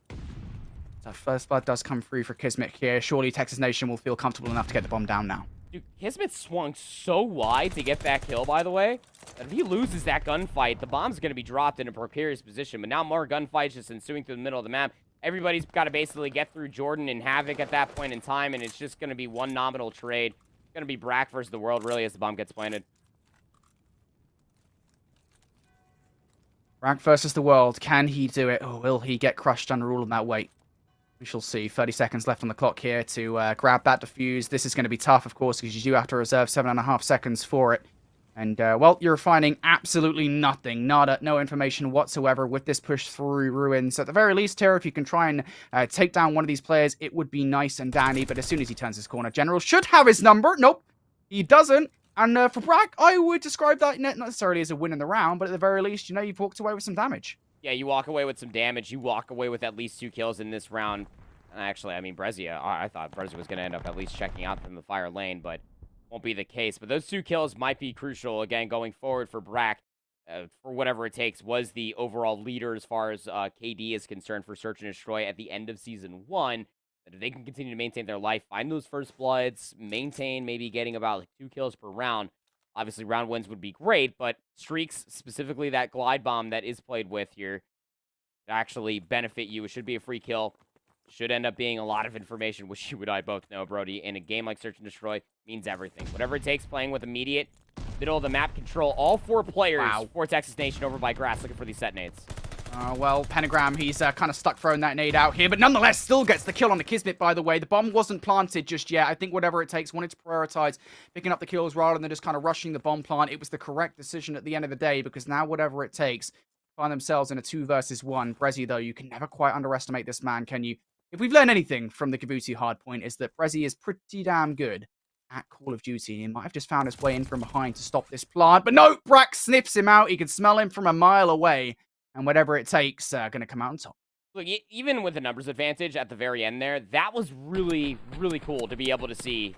So first blood does come through for Kismet here. Surely Texas Nation will feel comfortable enough to get the bomb down now. Dude, Kismet swung so wide to get that kill, by the way, that if he loses that gunfight, the bomb's going to be dropped in a precarious position. But now more gunfights just ensuing through the middle of the map. Everybody's got to basically get through Jordan and Havoc at that point in time, and it's just going to be one nominal trade. It's going to be Brack versus the world, really, as the bomb gets planted. Brack versus the world. Can he do it, or will he get crushed under all of that weight? We shall see. 30 seconds left on the clock here to grab that defuse. This is going to be tough, of course, because you do have to reserve 7.5 seconds for it. And, well, you're finding absolutely nothing. Nada, no information whatsoever with this push through Ruins. At the very least here, if you can try and take down one of these players, it would be nice and dandy. But as soon as he turns his corner, General should have his number. Nope, he doesn't. And for Brack, I would describe that not necessarily as a win in the round, but at the very least, you've walked away with some damage. Yeah, you walk away with some damage. You walk away with at least 2 kills in this round. Actually, I mean, Brezia, I thought Brezia was going to end up at least checking out from the fire lane, but won't be the case. But those 2 kills might be crucial, again, going forward for Brack, for whatever it takes, was the overall leader as far as KD is concerned for Search and Destroy at the end of Season 1. That if they can continue to maintain their life, find those first bloods, maintain maybe getting about 2 kills per round. Obviously, round wins would be great, but streaks, specifically that glide bomb that is played with here, actually benefit you. It should be a free kill. Should end up being a lot of information, which you and I both know, Brody. In a game like Search and Destroy, means everything. Whatever it takes, playing with immediate middle of the map control. All 4 players for Texas Nation over by Grass looking for these set nades. Well, Pentagram, he's kind of stuck throwing that nade out here, but nonetheless still gets the kill on the Kismet, by the way. The bomb wasn't planted just yet. I think whatever it takes, wanted to prioritize picking up the kills rather than just kind of rushing the bomb plant. It was the correct decision at the end of the day, because now whatever it takes, find themselves in a 2 versus 1. Brezzy, though, you can never quite underestimate this man, can you? If we've learned anything from the Kabuki hardpoint, is that Brezzy is pretty damn good at Call of Duty. He might have just found his way in from behind to stop this plant, but no, Brack sniffs him out. He can smell him from a mile away, and whatever it takes, going to come out on top. Look, even with the numbers advantage at the very end there, that was really, really cool to be able to see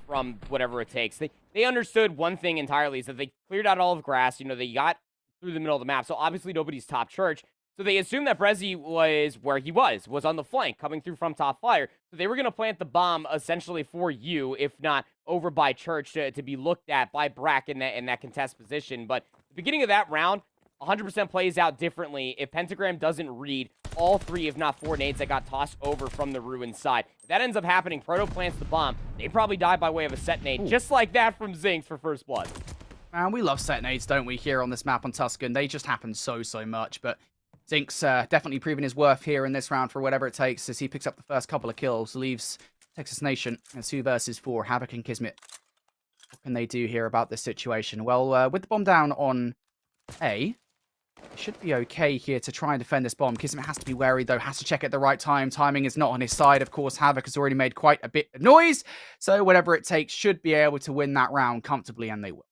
from whatever it takes. They understood one thing entirely, is that they cleared out all of Grass. They got through the middle of the map, so obviously nobody's top church. So they assumed that Brezzy was where he was on the flank, coming through from top fire. So they were going to plant the bomb essentially for you, if not over by Church to be looked at by Brack in that contest position. But the beginning of that round, 100% plays out differently if Pentagram doesn't read all 3, if not 4 nades that got tossed over from the ruin side. If that ends up happening, Proto plants the bomb. They probably die by way of a set nade, just like that from Zinx for first blood. Man, we love set nades, don't we, here on this map on Tuscan? They just happen so much, but Zinx definitely proving his worth here in this round for whatever it takes as he picks up the first couple of kills, leaves Texas Nation and 2 versus 4, Havoc and Kismet. What can they do here about this situation? Well, with the bomb down on A, it should be okay here to try and defend this bomb. Kismet has to be wary, though, has to check at the right time. Timing is not on his side. Of course, Havoc has already made quite a bit of noise, so whatever it takes should be able to win that round comfortably, and they will.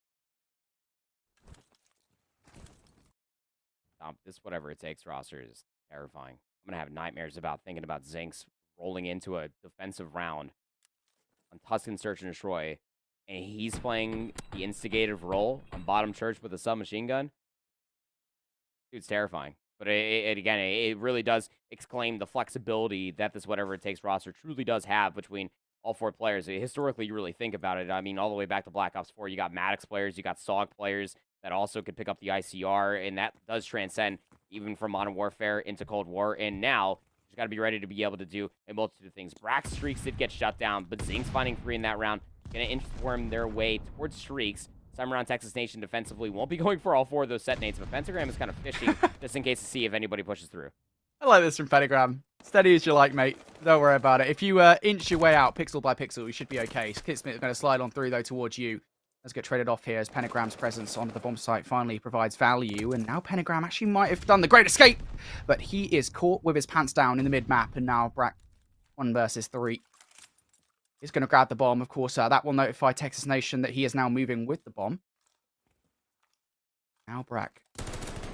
This whatever it takes roster is terrifying. I'm going to have nightmares about thinking about Zinx rolling into a defensive round on Tuscan Search and Destroy, and he's playing the instigative role on bottom Church with a submachine gun. Dude's terrifying. But again, it really does exclaim the flexibility that this whatever it takes roster truly does have between all 4 players. Historically, you really think about it. I mean, all the way back to Black Ops 4, you got Maddox players, you got SOG players that also could pick up the ICR, and that does transcend even from Modern Warfare into Cold War. And now, you just got to be ready to be able to do a multitude of things. Brack's streaks did get shut down, but Zinx finding 3 in that round, going to inform their way towards streaks. Time around Texas Nation defensively won't be going for all 4 of those set nades, but Pentagram is kind of fishing just in case to see if anybody pushes through. I like this from Pentagram. Steady as you like, mate. Don't worry about it. If you inch your way out pixel by pixel, you should be okay. Kismet is going to slide on through, though, towards you. Let's get traded off here as Pentagram's presence on the bomb site finally provides value. And now Pentagram actually might have done the great escape, but he is caught with his pants down in the mid-map. And now Brack 1 versus 3 is going to grab the bomb. Of course, that will notify Texas Nation that he is now moving with the bomb. Now Brack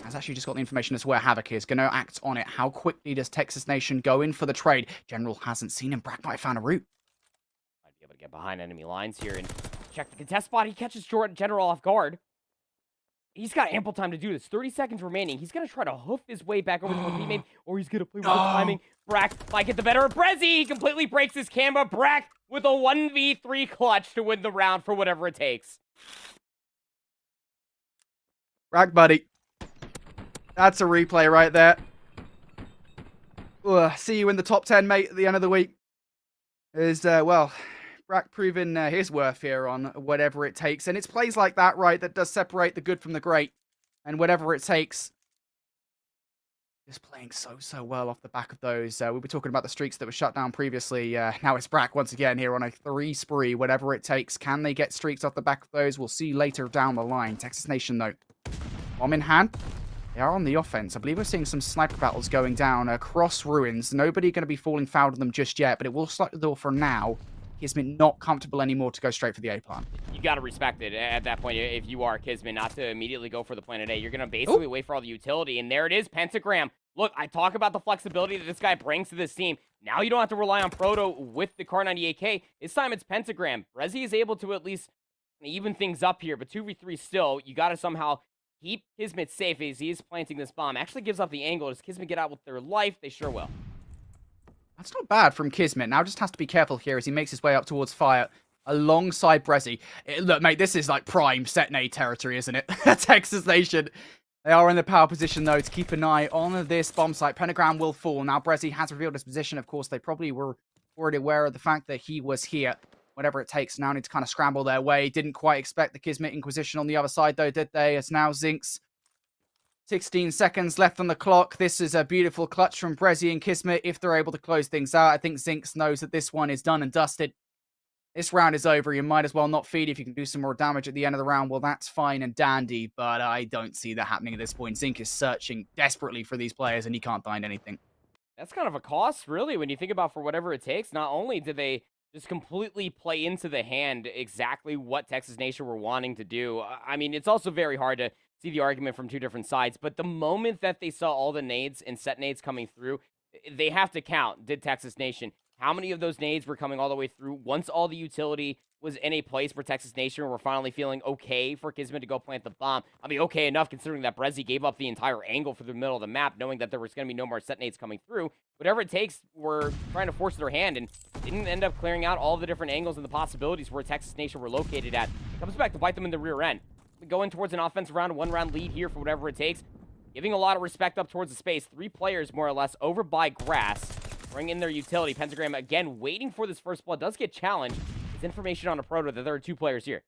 has actually just got the information as to where Havoc is. Going to act on it. How quickly does Texas Nation go in for the trade? General hasn't seen him. Brack might have found a route. Might be able to get behind enemy lines here and check the contest spot. He catches General off guard. He's got ample time to do this. 30 seconds remaining. He's going to try to hoof his way back over to the teammate, or he's going to play with the timing. Brack might get the better of Brezzy. He completely breaks his camera. Brack with a 1v3 clutch to win the round for whatever it takes. Brack, buddy. That's a replay right there. See you in the top 10, mate, at the end of the week. Well, Brack proving his worth here on whatever it takes. And it's plays like that, right, that does separate the good from the great. And whatever it takes. Just playing so well off the back of those. We were talking about the streaks that were shut down previously. Now it's Brack once again here on a 3 spree, whatever it takes. Can they get streaks off the back of those? We'll see later down the line. Texas Nation, though. Bomb in hand. They are on the offense. I believe we're seeing some sniper battles going down across ruins. Nobody going to be falling foul of them just yet, but it will slide the door for now. Kismet not comfortable anymore to go straight for the A plant. You got to respect it at that point if you are Kismet, not to immediately go for the planet A. You're going to basically wait for all the utility, and there it is, Pentagram. Look, I talk about the flexibility that this guy brings to this team. Now you don't have to rely on Proto with the Kar 98K. This time it's Pentagram. Brezzy is able to at least even things up here, but 2v3 still, you got to somehow keep Kismet safe as he is planting this bomb. Actually gives up the angle. Does Kismet get out with their life? They sure will. That's not bad from Kismet. Now just has to be careful here as he makes his way up towards fire alongside Brezzy. Look, mate, this is like prime set nade territory, isn't it? Texas Nation. They are in the power position, though, to keep an eye on this bomb site. Pentagram will fall. Now Brezzy has revealed his position. Of course, they probably were already aware of the fact that he was here. Whatever it takes, now need to kind of scramble their way. Didn't quite expect the Kismet Inquisition on the other side, though, did they? It's now Zinx. 16 seconds left on the clock. This is a beautiful clutch from Brezzy and Kismet if they're able to close things out. I think Zinx knows that this one is done and dusted. This round is over. You might as well not feed if you can do some more damage at the end of the round. Well, that's fine and dandy, but I don't see that happening at this point. Zinc is searching desperately for these players, and he can't find anything. That's kind of a cost, really, when you think about for whatever it takes. Not only did they just completely play into the hand exactly what Texas Nation were wanting to do. I mean, it's also very hard to see the argument from 2 different sides, but the moment that they saw all the nades and set nades coming through, they have to count, did Texas Nation how many of those nades were coming all the way through. Once all the utility was in a place for Texas Nation, we're finally feeling okay for Kismet to go plant the bomb. I mean, okay enough considering that Brezzy gave up the entire angle for the middle of the map, knowing that there was going to be no more set nades coming through. Whatever it takes, we're trying to force their hand, and didn't end up clearing out all the different angles and the possibilities where Texas Nation were located at. It comes back to bite them in the rear end. Going towards an offensive round, 1-round lead here for whatever it takes. Giving a lot of respect up towards the space. 3 players, more or less, over by grass. Bring in their utility. Pentagram, again, waiting for this first blood. Does get challenged. There's information on a proto that there are 2 players here.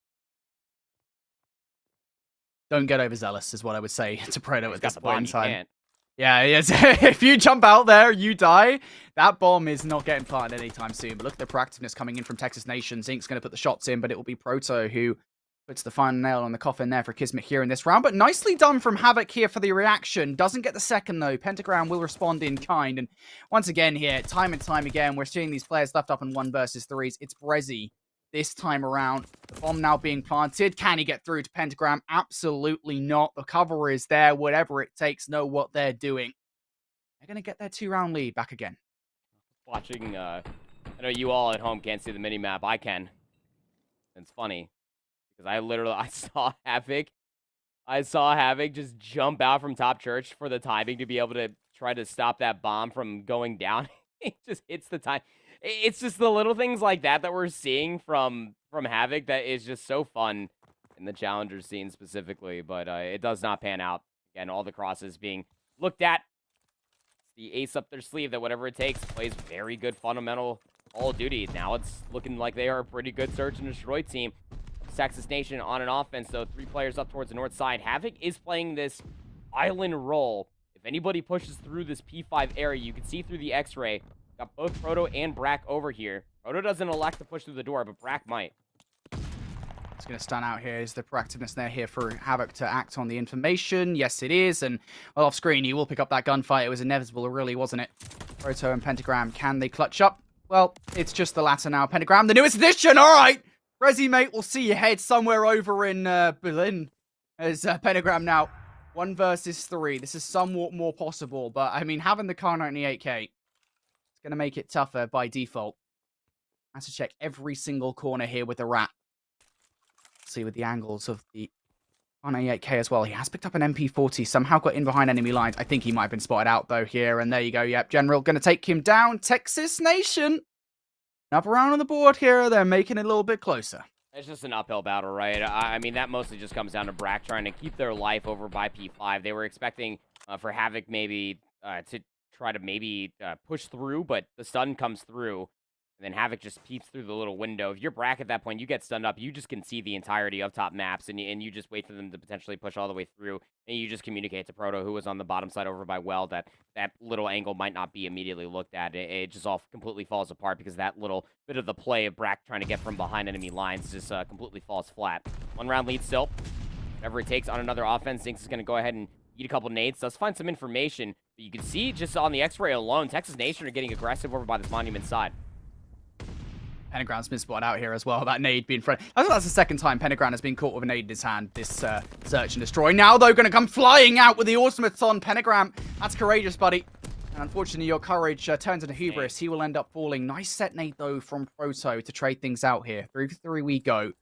Don't get overzealous, is what I would say to Proto at this point in time. Yeah, yes. If you jump out there, you die. That bomb is not getting planted anytime soon. But look at the proactiveness coming in from Texas Nation. Zink's going to put the shots in, but it will be Proto who puts the final nail on the coffin there for Kismet here in this round. But nicely done from Havoc here for the reaction. Doesn't get the second, though. Pentagram will respond in kind. And once again here, time and time again, we're seeing these players left up in 1 versus 3s. It's Brezzy this time around. The bomb now being planted. Can he get through to Pentagram? Absolutely not. The cover is there. Whatever it takes, know what they're doing. They're going to get their 2-round lead back again. Watching, I know you all at home can't see the mini-map. I can. It's funny. Because I saw Havoc just jump out from top church for the timing to be able to try to stop that bomb from going down. It just hits the time. It's just the little things like that we're seeing from Havoc that is just so fun in the challenger scene specifically. But it does not pan out. Again, all the crosses being looked at. The ace up their sleeve that whatever it takes plays very good fundamental all duty. Now it's looking like they are a pretty good search and destroy team. Texas Nation on an offense, though. 3 players up towards the north side. Havoc is playing this island role. If anybody pushes through this P5 area, you can see through the X-ray. Got both Proto and Brack over here. Proto doesn't elect to push through the door, but Brack might. It's going to stand out here. Is the proactiveness there here for Havoc to act on the information? Yes, it is. And well, off screen, he will pick up that gunfight. It was inevitable, really, wasn't it? Proto and Pentagram, can they clutch up? Well, it's just the latter now. Pentagram, the newest edition. All right. Resi, mate, we'll see your head somewhere over in Berlin. As Pentagram now, 1 versus 3. This is somewhat more possible, but I mean, having the Kar 98K, it's going to make it tougher by default. I have to check every single corner here with the rat. See with the angles of the Kar 98K as well. He has picked up an MP40, somehow got in behind enemy lines. I think he might have been spotted out though here, and there you go. Yep, General going to take him down. Texas Nation. Another round on the board here. They're making it a little bit closer. It's just an uphill battle, right? I mean, that mostly just comes down to Brack trying to keep their life over by P5. They were expecting for Havoc maybe to try to maybe push through, but the stun comes through. And then Havoc just peeps through the little window. If you're Brack at that point, you get stunned up. You just can see the entirety of top maps, and you just wait for them to potentially push all the way through. And you just communicate to Proto, who was on the bottom side over by Well, that little angle might not be immediately looked at. It just all completely falls apart because that little bit of the play of Brack trying to get from behind enemy lines just completely falls flat. 1-round lead still. Whatever it takes on another offense, Zinx is going to go ahead and eat a couple nades. Does find some information. But you can see just on the X-ray alone, Texas Nation are getting aggressive over by this monument side. Pentagram's been spotted out here as well. That nade being front. I think that's the second time Pentagram has been caught with a nade in his hand. This search and destroy. Now, though, going to come flying out with the automaton. Pentagram, that's courageous, buddy. And unfortunately, your courage turns into hubris. He will end up falling. Nice set nade, though, from Proto to trade things out here. 3 for 3 we go.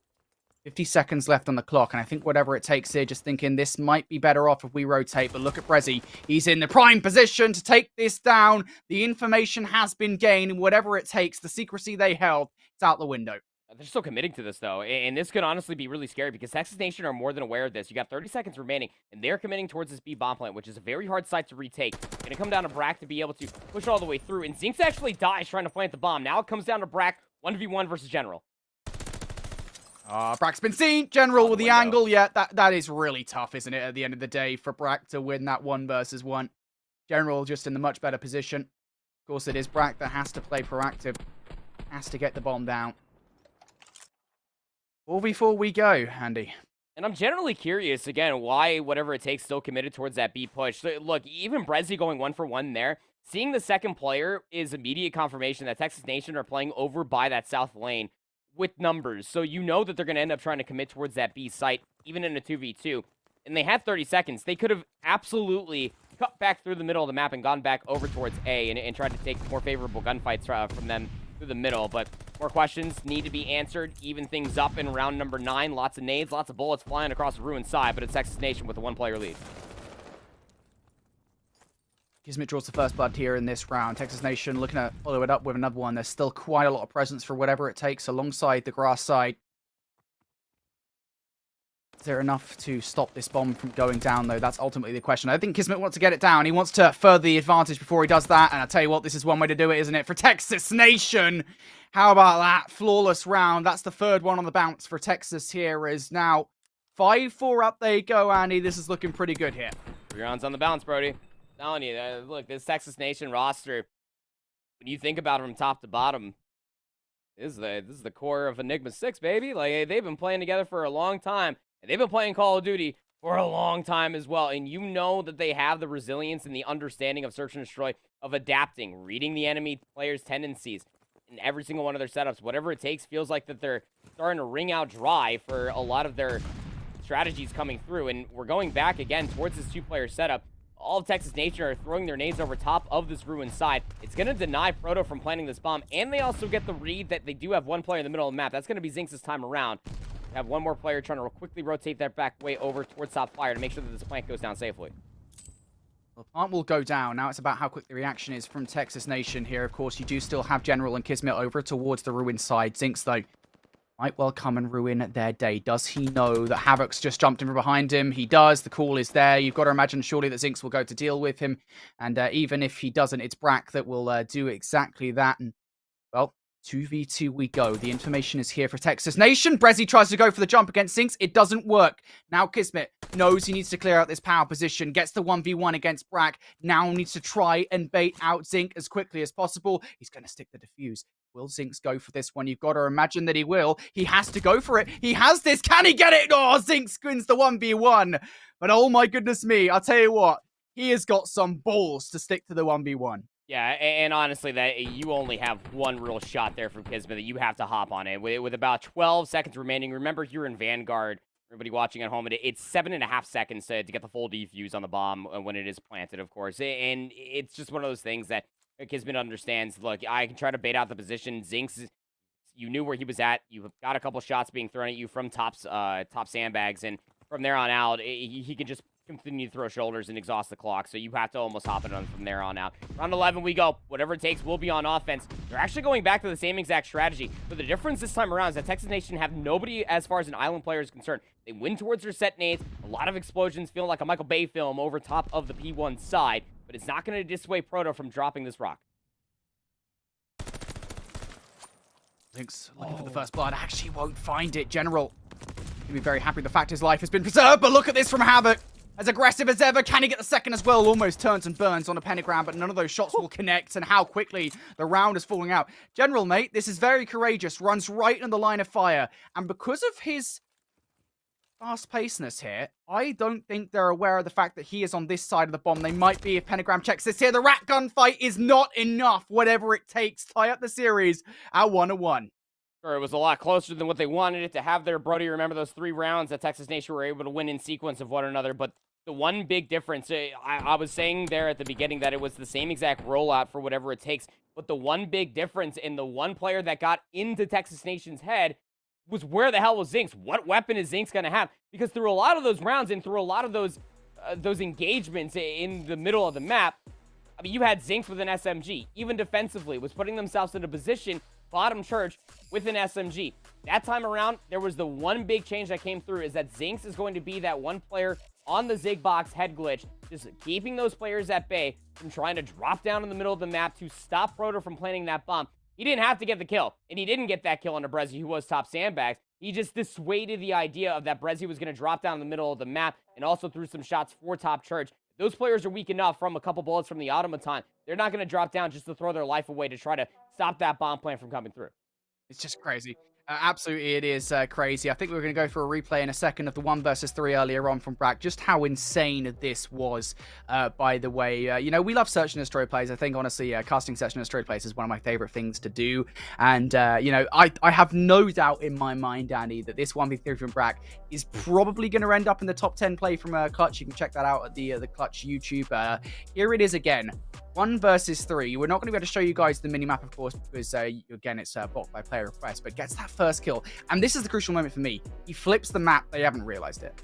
50 seconds left on the clock, and I think whatever it takes here, just thinking this might be better off if we rotate, but look at Brezzy. He's in the prime position to take this down. The information has been gained, and whatever it takes, the secrecy they held, it's out the window. They're still committing to this, though, and this could honestly be really scary because Texas Nation are more than aware of this. You got 30 seconds remaining, and they're committing towards this B bomb plant, which is a very hard site to retake. Going to come down to Brack to be able to push all the way through, and Zinx actually dies trying to plant the bomb. Now it comes down to Brack, 1v1 versus General. Brack's been seen. General with the angle. Yeah, that is really tough, isn't it, at the end of the day, for Brack to win that 1 versus 1. General just in the much better position. Of course, it is Brack that has to play proactive. Has to get the bomb down. 4v4 we go, Andy. And I'm generally curious, again, why whatever it takes still committed towards that B push. Look, even Brezzy going 1 for 1 there, seeing the second player is immediate confirmation that Texas Nation are playing over by that south lane with numbers. So you know that they're going to end up trying to commit towards that B site, even in a 2v2. And they had 30 seconds. They could have absolutely cut back through the middle of the map and gone back over towards A and tried to take more favorable gunfights from them through the middle. But more questions need to be answered. Even things up in round number 9. Lots of nades, lots of bullets flying across the ruined side, but it's Texas Nation with a 1-player lead. Kismet draws the first blood here in this round. Texas Nation looking to follow it up with another one. There's still quite a lot of presence for whatever it takes alongside the grass side. Is there enough to stop this bomb from going down, though? That's ultimately the question. I think Kismet wants to get it down. He wants to further the advantage before he does that. And I tell you what, this is one way to do it, isn't it? For Texas Nation. How about that? Flawless round. That's the third one on the bounce for Texas here. Is now 5-4 up. There you go, Andy. This is looking pretty good here. 3 rounds on the bounce, Brody. Telling you, look, this Texas Nation roster, when you think about it from top to bottom, this is the core of Enigma 6, baby. Like, they've been playing together for a long time, and they've been playing Call of Duty for a long time as well. And you know that they have the resilience and the understanding of search and destroy, of adapting, reading the enemy players' tendencies in every single one of their setups. Whatever it takes, feels like that they're starting to wring out dry for a lot of their strategies coming through. And we're going back again towards this 2-player setup. All of Texas Nation are throwing their nades over top of this ruined side. It's going to deny Proto from planting this bomb, and they also get the read that they do have 1 player in the middle of the map. That's going to be Zinx this time around. They have 1 more player trying to quickly rotate that back way over towards top fire to make sure that this plant goes down safely. Well, plant will go down. Now it's about how quick the reaction is from Texas Nation here. Of course, you do still have General and Kismet over towards the ruined side. Zinx, though, might well come and ruin their day. Does he know that Havoc's just jumped in from behind him? He does. The call is there. You've got to imagine surely that Zinx will go to deal with him. And even if he doesn't, it's Brack that will do exactly that. And, well, 2v2 we go. The information is here for Texas Nation. Brezzy tries to go for the jump against Zinx. It doesn't work. Now Kismet knows he needs to clear out this power position. Gets the 1v1 against Brack. Now needs to try and bait out Zinc as quickly as possible. He's going to stick the defuse. Will Zinx go for this one? You've got to imagine that he will. He has to go for it. He has this. Can he get it? Oh, Zinx wins the 1v1. But oh my goodness me, I'll tell you what. He has got some balls to stick to the 1v1. Yeah, and honestly, that you only have 1 real shot there from Kismet that you have to hop on it. With about 12 seconds remaining, remember you're in Vanguard. Everybody watching at home, it's 7.5 seconds to get the full defuse on the bomb when it is planted, of course. And it's just one of those things that Kismet understands. Look, I can try to bait out the position. Zinx, you knew where he was at. You've got a couple shots being thrown at you from top sandbags, and from there on out, he can just continue to throw shoulders and exhaust the clock. So you have to almost hop it on from there on out. Round 11 we go. Whatever it takes, we'll be on offense. They're actually going back to the same exact strategy. But the difference this time around is that Texas Nation have nobody as far as an island player is concerned. They win towards their set nades. A lot of explosions, feeling like a Michael Bay film over top of the P1 side. But it's not going to dissuade Proto from dropping this rock. Zinx looking for the first blood. Actually won't find it. General, he'll be very happy the fact his life has been preserved. But look at this from Havoc. As aggressive as ever. Can he get the second as well? Almost turns and burns on a pentagram, but none of those shots will connect. And how quickly the round is falling out. General, mate, this is very courageous. Runs right in the line of fire. And because of his fast-pacedness here, I don't think they're aware of the fact that he is on this side of the bomb. They might be if Pentagram checks this here. The rat gun fight is not enough. Whatever it takes, tie up the series at 1-1. Sure, it was a lot closer than what they wanted it to have there, Brody. Remember those 3 rounds that Texas Nation were able to win in sequence of one another. But the one big difference, I was saying there at the beginning that it was the same exact rollout for whatever it takes. But the one big difference in the one player that got into Texas Nation's head was where the hell was Zinx? What weapon is Zinx going to have? Because through a lot of those rounds and through a lot of those engagements in the middle of the map, I mean, you had Zinx with an SMG. Even defensively, was putting themselves in a position, bottom church, with an SMG. That time around, there was the one big change that came through is that Zinx is going to be that one player on the Zig box head glitch, just keeping those players at bay from trying to drop down in the middle of the map to stop Proto from planting that bomb. He didn't have to get the kill, and he didn't get that kill on a Brezzy who was top sandbags. He just dissuaded the idea of that Brezzy was going to drop down in the middle of the map and also threw some shots for top church. Those players are weak enough from a couple bullets from the automaton. They're not going to drop down just to throw their life away to try to stop that bomb plant from coming through. It's just crazy. Absolutely, it is crazy. I think we're going to go for a replay in a second of the 1 versus 3 earlier on from Brack. Just how insane this was, by the way. You know, we love search and destroy plays. I think, honestly, casting search and destroy plays is one of my favorite things to do. And, you know, I have no doubt in my mind, Danny, that this 1v3 from Brack is probably going to end up in the top 10 play from Clutch. You can check that out at the Clutch YouTube. Here it is again. 1 versus 3. We're not going to be able to show you guys the mini-map, of course, because, again, it's blocked by player request, but gets that first kill. And this is the crucial moment for me. He flips the map. They haven't realized it.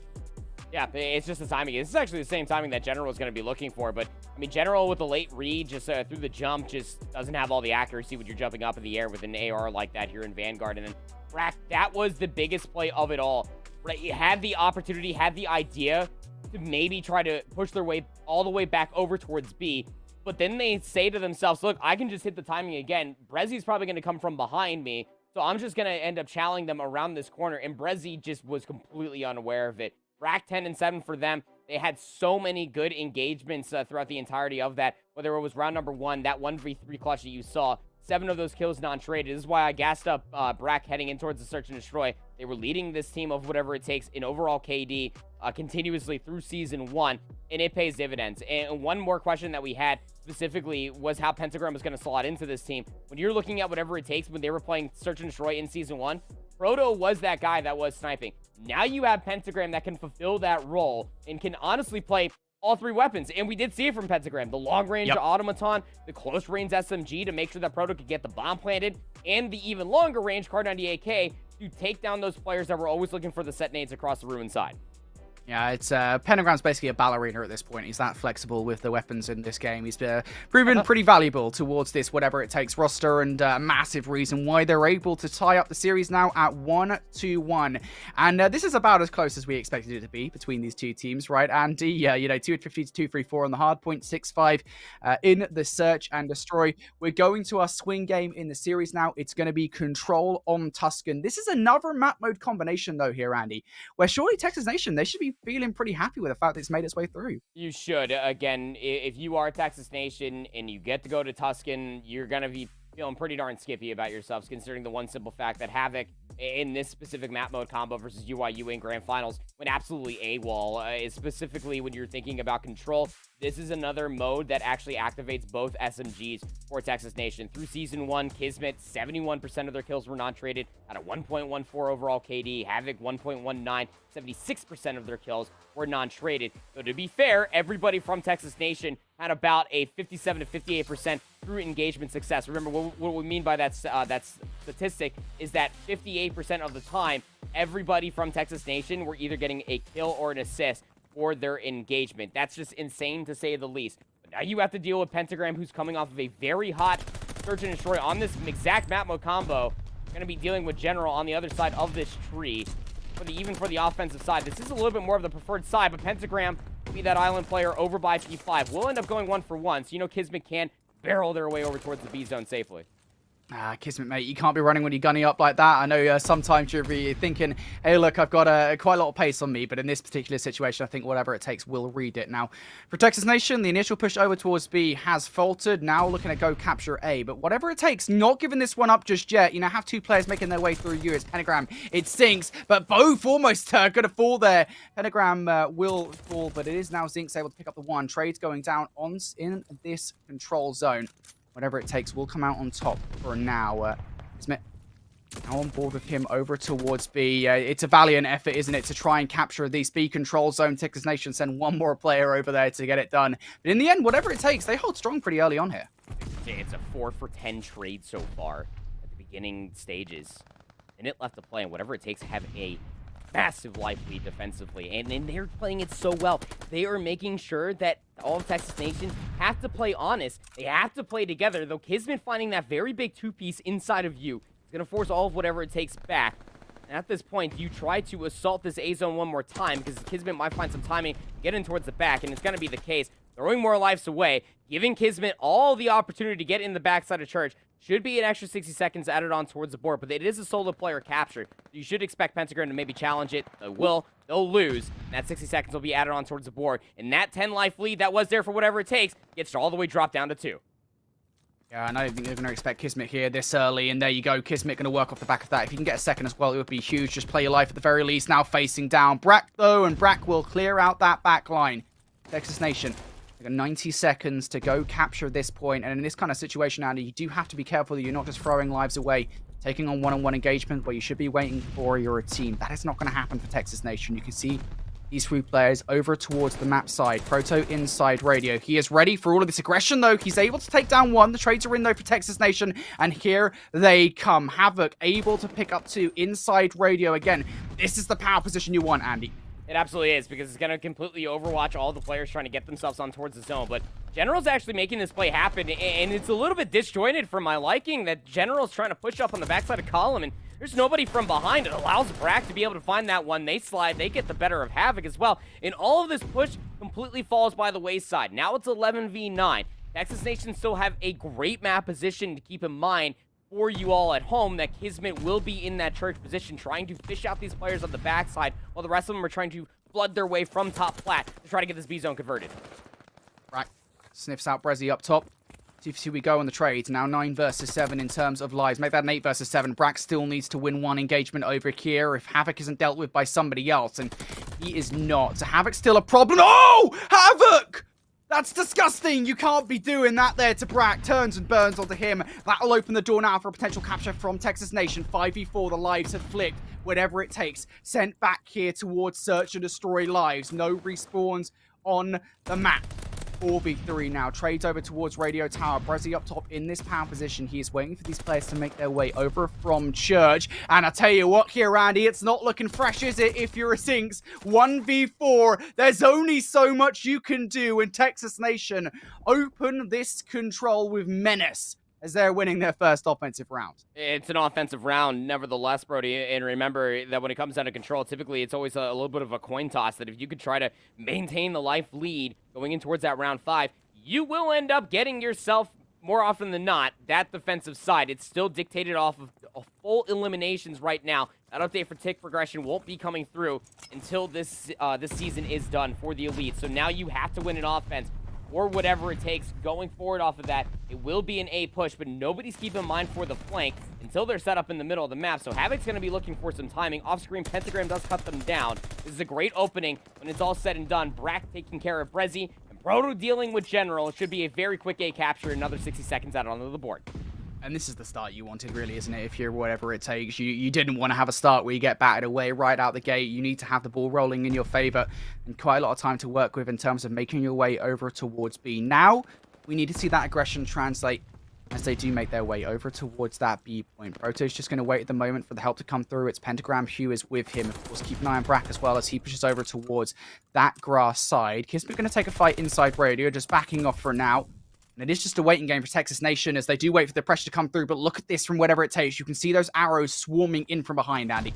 Yeah, it's just the timing. This is actually the same timing that General is going to be looking for. But, I mean, General with the late read, just through the jump, just doesn't have all the accuracy when you're jumping up in the air with an AR like that here in Vanguard. And then, Brack, that was the biggest play of it all. Right? You had the opportunity, had the idea to maybe try to push their way all the way back over towards B. But then they say to themselves, look, I can just hit the timing again. Brezzy's probably going to come from behind me. So I'm just going to end up challenging them around this corner. And Brezzy just was completely unaware of it. Rack 10 and 7 for them. They had so many good engagements throughout the entirety of that. Whether it was round number 1, that 1v3 clutch that you saw. 7 of those kills non-traded. This is why I gassed up Brack heading in towards the search and destroy. They were leading this team of whatever it takes in overall KD continuously through season 1, and it pays dividends. And one more question that we had specifically was how Pentagram was going to slot into this team. When you're looking at whatever it takes when they were playing search and destroy in season 1, Proto was that guy that was sniping. Now you have Pentagram that can fulfill that role and can honestly play all 3 weapons. And we did see it from Pentagram. The long-range automaton, the close-range SMG to make sure that Proto could get the bomb planted, and the even longer-range Card 90 AK to take down those players that were always looking for the set nades across the ruin side. Yeah, it's Pentagram's basically a ballerina at this point. He's that flexible with the weapons in this game. He's proven pretty valuable towards this whatever it takes roster, and a massive reason why they're able to tie up the series now at 1-1. And this is about as close as we expected it to be between these two teams, right, Andy? You know, 250 to 234 on the hard point, 6-5 in the search and destroy. We're going to our swing game in the series now. It's going to be Control on Tuscan. This is another map mode combination, though, here, Andy, where surely Texas Nation, they should be feeling pretty happy with the fact that it's made its way through. You should. Again, if you are Texas Nation and you get to go to Tuscan, you're going to be feeling pretty darn skippy about yourselves, considering the one simple fact that Havoc in this specific map mode combo versus UIU in Grand Finals went absolutely AWOL, is specifically when you're thinking about Control. This is another mode that actually activates both SMGs for Texas Nation. Through Season 1, Kismet, 71% of their kills were non-traded at a 1.14 overall KD. Havoc, 1.19, 76% of their kills were non-traded. So to be fair, everybody from Texas Nation had about a 57 to 58% through engagement success. Remember, what we mean by that statistic is that 58% of the time, everybody from Texas Nation were either getting a kill or an assist for their engagement. That's just insane to say the least. But now you have to deal with Pentagram, who's coming off of a very hot search and destroy on this exact map mode combo. Going to be dealing with General on the other side of this tree. Even for the offensive side, this is a little bit more of the preferred side, but Pentagram will be that island player over by P5. We'll end up going 1-for-1, so you know Kismet can barrel their way over towards the B zone safely. Kismet, mate, you can't be running when you're gunning up like that. I know sometimes you'll be thinking, hey, look, I've got quite a lot of pace on me, but in this particular situation, I think whatever it takes, we'll read it. Now, for Texas Nation, the initial push over towards B has faltered. Now looking to go capture A, but whatever it takes, not giving this one up just yet. You know, have 2 players making their way through you. It's Pentagram. It sinks, but both almost going to fall there. Pentagram will fall, but it is now Zinx able to pick up the 1. Trades going down in this control zone. Whatever it takes, we'll come out on top for now. Smith now on board with him over towards B. It's a valiant effort, isn't it, to try and capture this B control zone. Texas Nation send 1 more player over there to get it done. But in the end, whatever it takes, they hold strong pretty early on here. It's a 4-for-10 trade so far at the beginning stages. And it left to play, and whatever it takes to have a massive life lead defensively, and they're playing it so well. They are making sure that all of Texas Nation have to play honest. They have to play together, though Kismet finding that very big 2-piece inside of you is going to force all of whatever it takes back. And at this point, you try to assault this A zone one more time, because Kismet might find some timing, get in towards the back, and it's going to be the case. Throwing more lives away, giving Kismet all the opportunity to get in the backside of Church. Should be an extra 60 seconds added on towards the board, but it is a solo player capture. You should expect Pentagram to maybe challenge it. They will. They'll lose. And that 60 seconds will be added on towards the board. And that 10 life lead that was there for whatever it takes gets all the way dropped down to 2. Yeah, I don't think they're going to expect Kismet here this early, and there you go. Kismet going to work off the back of that. If you can get a second as well, it would be huge. Just play your life at the very least. Now facing down Brack, though, and Brack will clear out that back line. Texas Nation. They've got 90 seconds to go capture this point, and in this kind of situation, Andy, you do have to be careful that you're not just throwing lives away, taking on one-on-one engagement where you should be waiting for your team. That is not going to happen for Texas Nation. You can see these 3 players over towards the map side. Proto inside radio. He is ready for all of this aggression, though. He's able to take down 1. The trades are in, though, for Texas Nation. And here they come. Havoc able to pick up 2 inside radio again. This is the power position you want, Andy. It absolutely is, because it's going to completely overwatch all the players trying to get themselves on towards the zone. But General's actually making this play happen, and it's a little bit disjointed for my liking that General's trying to push up on the backside of column, and there's nobody from behind. It allows Brack to be able to find that one. They slide. They get the better of Havoc as well. And all of this push completely falls by the wayside. Now it's 11v9. Texas Nation still have a great map position to keep in mind for you all at home, that Kismet will be in that church position trying to fish out these players on the backside while the rest of them are trying to flood their way from top flat to try to get this B zone converted. Right. Sniffs out Brezzy up top. 2v2 we go on the trades. Now 9 versus 7 in terms of lives. Make that an 8 versus 7. Brack still needs to win 1 engagement over here if Havoc isn't dealt with by somebody else, and he is not. So Havoc's still a problem. Oh! Havoc! That's disgusting! You can't be doing that there to Brack. Turns and burns onto him. That'll open the door now for a potential capture from Texas Nation. 5v4, the lives have flicked. Whatever it takes. Sent back here towards search and destroy lives. No respawns on the map. 4v3 now. Trades over towards Radio Tower. Brezzy up top in this power position. He is waiting for these players to make their way over from Church. And I tell you what here, Andy, it's not looking fresh, is it, if you're a Sinks? 1v4. There's only so much you can do, and Texas Nation open this control with menace as they're winning their first offensive round. It's an offensive round, nevertheless, Brody. And remember that when it comes down to control, typically it's always a little bit of a coin toss, that if you could try to maintain the life lead going in towards that round 5, you will end up getting yourself, more often than not, that defensive side. It's still dictated off of full eliminations right now. That update for tick progression won't be coming through until this season is done for the Elite. So now you have to win an offense, or whatever it takes going forward off of that. It will be an A push, but nobody's keeping in mind for the flank until they're set up in the middle of the map. So Havoc's going to be looking for some timing. Off-screen, Pentagram does cut them down. This is a great opening when it's all said and done. Brack taking care of Brezzy, and Proto dealing with General. It should be a very quick A capture, another 60 seconds out onto the board. And this is the start you wanted, really, isn't it? If you're whatever it takes. You didn't want to have a start where you get battered away right out the gate. You need to have the ball rolling in your favor and quite a lot of time to work with in terms of making your way over towards B. Now, we need to see that aggression translate as they do make their way over towards that B point. Proto's just going to wait at the moment for the help to come through. It's Pentagram. Hugh is with him. Of course, keep an eye on Brack as well as he pushes over towards that grass side. Kismet going to take a fight inside radio, just backing off for now. And it is just a waiting game for Texas Nation as they do wait for the pressure to come through. But look at this from whatever it takes. You can see those arrows swarming in from behind, Andy.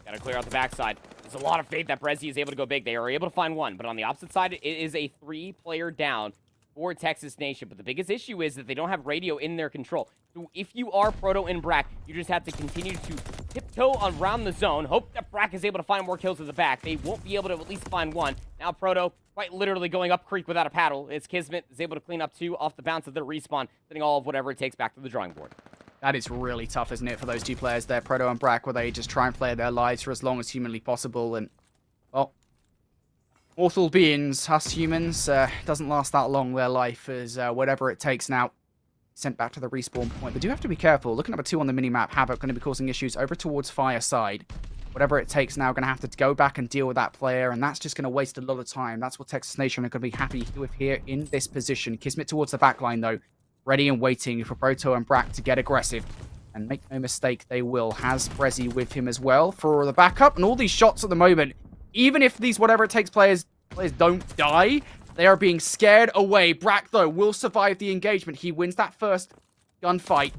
Gotta clear out the backside. There's a lot of faith that Brezzy is able to go big. They are able to find one. But on the opposite side, it is a 3-player down for Texas Nation. But the biggest issue is that they don't have radio in their control. So if you are Proto and Brack, you just have to continue to tiptoe around the zone. Hope that Brack is able to find more kills at the back. They won't be able to at least find one. Now Proto quite literally going up creek without a paddle. It's Kismet is able to clean up 2 off the bounce of their respawn, sending all of whatever it takes back to the drawing board. That is really tough, isn't it, for those 2 players there, Proto and Brack, where they just try and play their lives for as long as humanly possible. And, well, mortal beings, us humans, doesn't last that long. Their life is whatever it takes now. Sent back to the respawn point. They do have to be careful. Looking at number 2 on the minimap, Havoc going to be causing issues over towards Fireside. Whatever it takes now, going to have to go back and deal with that player, and that's just going to waste a lot of time. That's what Texas Nation are going to be happy with here in this position. Kismet towards the back line, though. Ready and waiting for Proto and Brack to get aggressive. And make no mistake, they will. Has Brezzy with him as well for the backup. And all these shots at the moment, even if these whatever it takes players don't die, they are being scared away. Brack, though, will survive the engagement. He wins that first gunfight.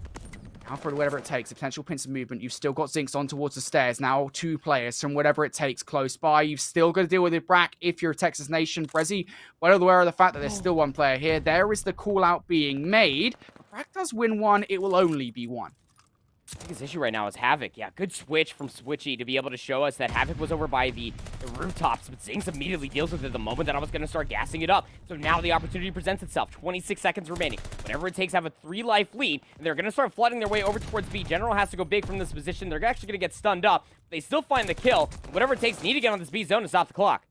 Now for whatever it takes, a potential pinch of movement. You've still got Zinks on towards the stairs. Now 2 players from whatever it takes close by. You've still got to deal with it, Brack, if you're Texas Nation. Brezzy, well aware of the fact that there's still 1 player here. There is the call out being made. If Brack does win 1, it will only be 1. Biggest issue right now is Havoc. Yeah, good switch from Switchy to be able to show us that Havoc was over by the rooftops, but Zinks immediately deals with it the moment that I was going to start gassing it up. So now the opportunity presents itself. 26 seconds remaining. Whatever it takes, have a 3-life lead, and they're going to start flooding their way over towards B. General has to go big from this position. They're actually going to get stunned up. They still find the kill. Whatever it takes, need to get on this B zone to stop the clock.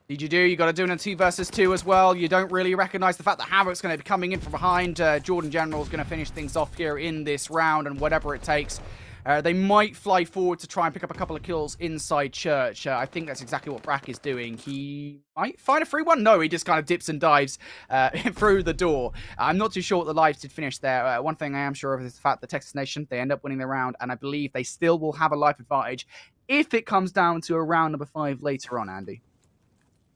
Did you do? You got to do it in a 2 versus 2 as well. You don't really recognize the fact that Havoc's going to be coming in from behind. Jordan General's going to finish things off here in this round, and whatever it takes. They might fly forward to try and pick up a couple of kills inside Church. I think that's exactly what Brack is doing. He might find a free one. No, he just kind of dips and dives through the door. I'm not too sure what the lives did finish there. One thing I am sure of is the fact that Texas Nation, they end up winning the round, and I believe they still will have a life advantage if it comes down to a round number 5 later on, Andy.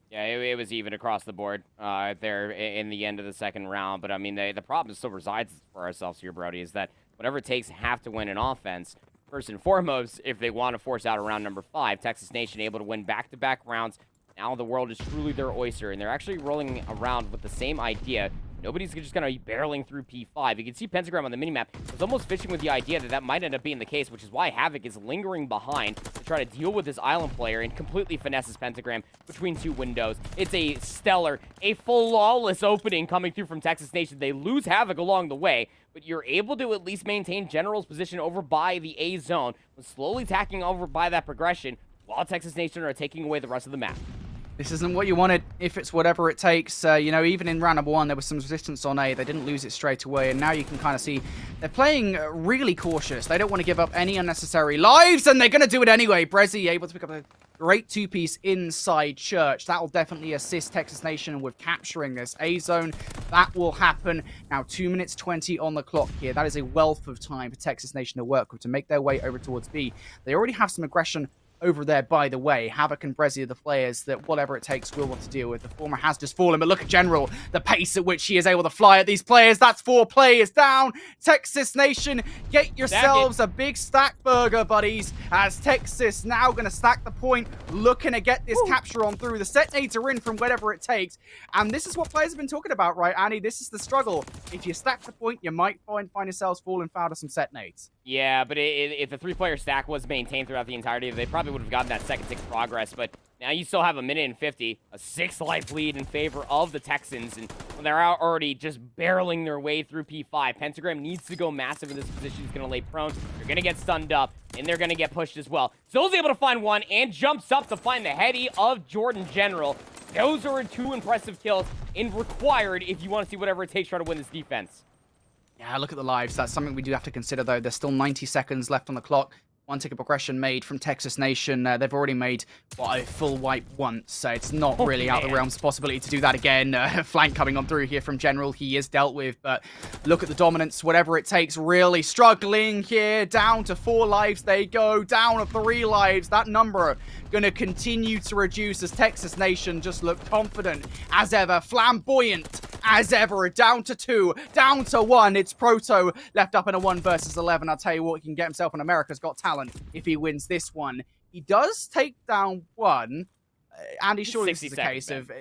Yeah, it was even across the board there in the end of the second round. But, I mean, the problem still resides for ourselves here, Brody, is that whatever it takes have to win an offense. First and foremost, if they want to force out a round number 5, Texas Nation able to win back-to-back rounds. Now the world is truly their oyster, and they're actually rolling around with the same idea. Nobody's just going to be barreling through P5. You can see Pentagram on the minimap is almost fishing with the idea that that might end up being the case, which is why Havoc is lingering behind to try to deal with this island player and completely finesses Pentagram between 2 windows. It's a stellar, a flawless opening coming through from Texas Nation. They lose Havoc along the way, but you're able to at least maintain General's position over by the A zone, slowly tacking over by that progression, while Texas Nation are taking away the rest of the map. This isn't what you wanted, if it's whatever it takes. You know, even in round number 1, there was some resistance on A. They didn't lose it straight away, and now you can kind of see they're playing really cautious. They don't want to give up any unnecessary lives, and they're going to do it anyway. Brezzy able to pick up a great 2-piece inside Church. That will definitely assist Texas Nation with capturing this A zone. That will happen. Now, 2 minutes 20 on the clock here. That is a wealth of time for Texas Nation to work with to make their way over towards B. They already have some aggression over there, by the way. Havoc and Brezzy are the players that whatever it takes will want to deal with. The former has just fallen, but look at General, the pace at which he is able to fly at these players. That's 4 players down. Texas Nation, get yourselves a big stack burger, buddies, as Texas now going to stack the point, looking to get this capture on through. The set nades are in from whatever it takes, and this is what players have been talking about, right, Annie? This is the struggle. If you stack the point, you might find yourselves falling foul to some set nades. Yeah, but if the 3-player stack was maintained throughout the entirety, they probably would have gotten that second tick progress. But now you still have a minute and 50, a 6-life lead in favor of the Texans, and when they're out already just barreling their way through P5, Pentagram needs to go massive in this position. He's going to lay prone. They're going to get stunned up, and they're going to get pushed as well. Zill's able to find one and jumps up to find the heady of Jordan General. Those are 2 impressive kills and required if you want to see whatever it takes to try to win this defense. Yeah, look at the lives. That's something we do have to consider, though. There's still 90 seconds left on the clock. 1 tick of progression made from Texas Nation. They've already made a full wipe once, so it's not really out of the realms of possibility to do that again. Flank coming on through here from General. He is dealt with, but look at the dominance. Whatever it takes, really struggling here. Down to 4 lives they go. Down to 3 lives. That number going to continue to reduce as Texas Nation just look confident as ever. Flamboyant as ever. Down to 2. Down to 1. It's Proto left up in a 1 versus 11. I'll tell you what, he can get himself on America's Got Talent if he wins this one. He does take down 1. Andy, surely this is a case of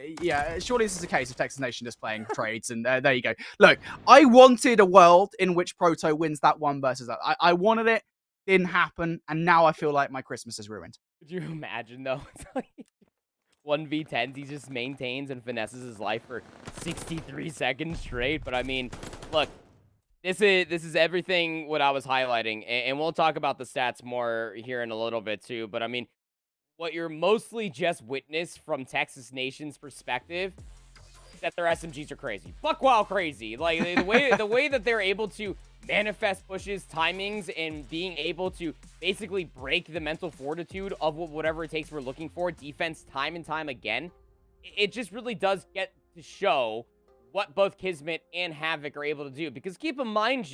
surely this is a case of Texas Nation just playing trades, and there you go. Look, I wanted a world in which Proto wins that 1 versus that. I wanted it, didn't happen, and now I feel like my Christmas is ruined. Could you imagine though? It's like 1v10s, he just maintains and finesses his life for 63 seconds straight. But I mean, look, this is everything what I was highlighting, and we'll talk about the stats more here in a little bit too. But I mean, what you're mostly just witnessed from Texas Nation's perspective, that their SMGs are crazy, buck wild crazy. Like the way that they're able to manifest pushes, timings, and being able to basically break the mental fortitude of whatever it takes we're looking for, defense time and time again. It just really does get to show what both Kismet and Havoc are able to do. Because keep in mind,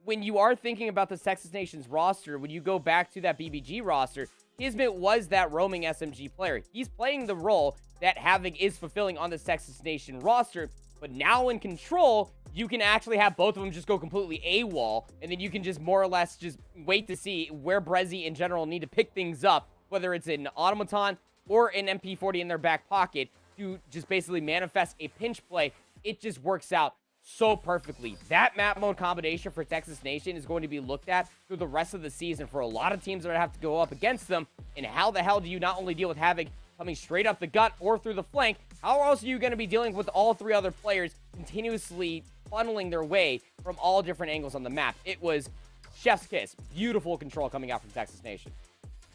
when you are thinking about this Texas Nation's roster, when you go back to that BBG roster, Kismet was that roaming SMG player. He's playing the role that Havoc is fulfilling on this Texas Nation roster. But now in Control, you can actually have both of them just go completely AWOL, and then you can just more or less just wait to see where Brezzy in general need to pick things up, whether it's an Automaton or an MP40 in their back pocket, to just basically manifest a pinch play. It just works out so perfectly. That map mode combination for Texas Nation is going to be looked at through the rest of the season for a lot of teams that have to go up against them. And how the hell do you not only deal with Havoc coming straight up the gut or through the flank, how else are you going to be dealing with all 3 other players continuously funneling their way from all different angles on the map? It was chef's kiss. Beautiful control coming out from Texas Nation.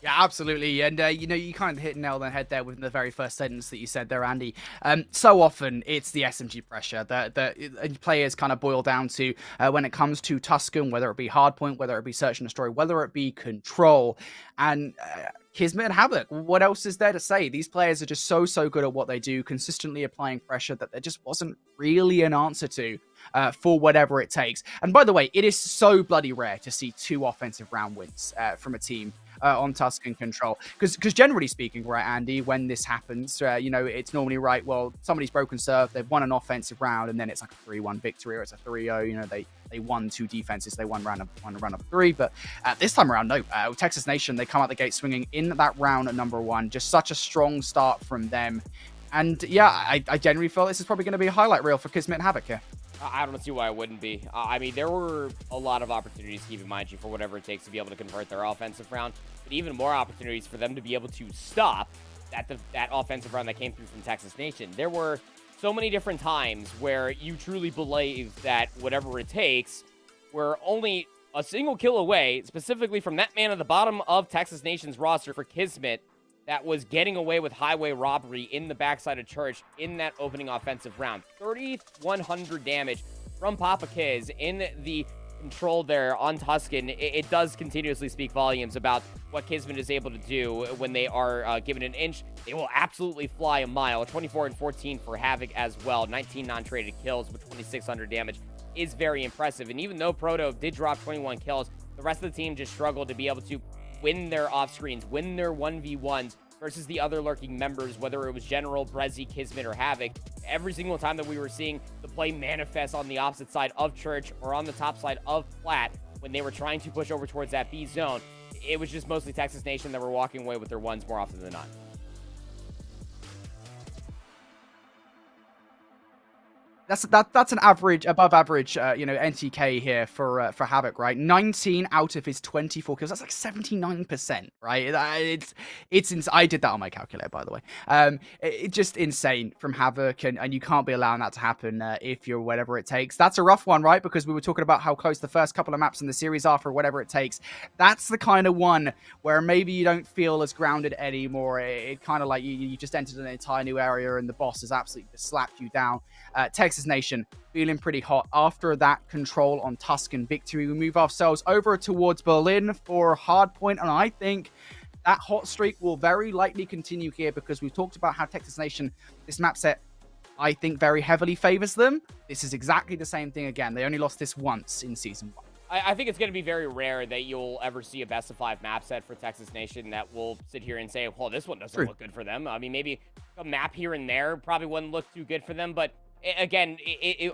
Yeah, absolutely. And, you know, you kind of hit nail on the head there with the very first sentence that you said there, Andy. So often it's the SMG pressure that players kind of boil down to when it comes to Tuscan, whether it be Hardpoint, whether it be Search and Destroy, whether it be Control. And Kismet and Havoc, what else is there to say? These players are just so good at what they do, consistently applying pressure that there just wasn't really an answer to for whatever it takes. And by the way, it is so bloody rare to see 2 offensive round wins from a team on Tuscan Control. Because generally speaking, right, Andy, when this happens, you know, it's normally right, well, somebody's broken serve, they've won an offensive round, and then it's like a 3-1 victory, or it's a 3-0, you know, they won 2 defenses, they won round of 3. But this time around, no. Texas Nation, they come out the gate swinging in that round at number 1. Just such a strong start from them. And yeah, I generally feel this is probably going to be a highlight reel for Kismet and Havoc here. I don't see why it wouldn't be. I mean, there were a lot of opportunities, keep in mind, for whatever it takes to be able to convert their offensive round, but even more opportunities for them to be able to stop that offensive round that came through from Texas Nation. There were so many different times where you truly believe that whatever it takes, we're only a single kill away, specifically from that man at the bottom of Texas Nation's roster for Kismet, that was getting away with highway robbery in the backside of Church in that opening offensive round. 3,100 damage from Papa Kiz in the control there on Tuscan. It does continuously speak volumes about what Kismet is able to do when they are given an inch. They will absolutely fly a mile. 24 and 14 for Havoc as well. 19 non-traded kills with 2,600 damage is very impressive. And even though Proto did drop 21 kills, the rest of the team just struggled to be able to win their off-screens, win their 1v1s versus the other lurking members, whether it was General, Brezzy, Kismet, or Havoc. Every single time that we were seeing the play manifest on the opposite side of Church or on the top side of Flat when they were trying to push over towards that B zone, it was just mostly Texas Nation that were walking away with their ones more often than not. That's an average, above average, you know, NTK here for Havoc, right? 19 out of his 24 kills. That's like 79%, right? It's I did that on my calculator, by the way. It's just insane from Havoc, and you can't be allowing that to happen if you're whatever it takes. That's a rough one, right? Because we were talking about how close the first couple of maps in the series are for whatever it takes. That's the kind of one where maybe you don't feel as grounded anymore. It kind of like you just entered an entire new area, and the boss has absolutely just slapped you down. Texas Nation feeling pretty hot after that control on Tuscan victory. We move ourselves over towards Berlin for Hardpoint, and I think that hot streak will very likely continue here because we've talked about how Texas Nation, this map set, I think very heavily favors them. This is exactly the same thing again. They only lost this once in Season 1. I think it's going to be very rare that you'll ever see a best of 5 map set for Texas Nation that will sit here and say, well, this one doesn't look good for them. I mean, maybe a map here and there probably wouldn't look too good for them, but again,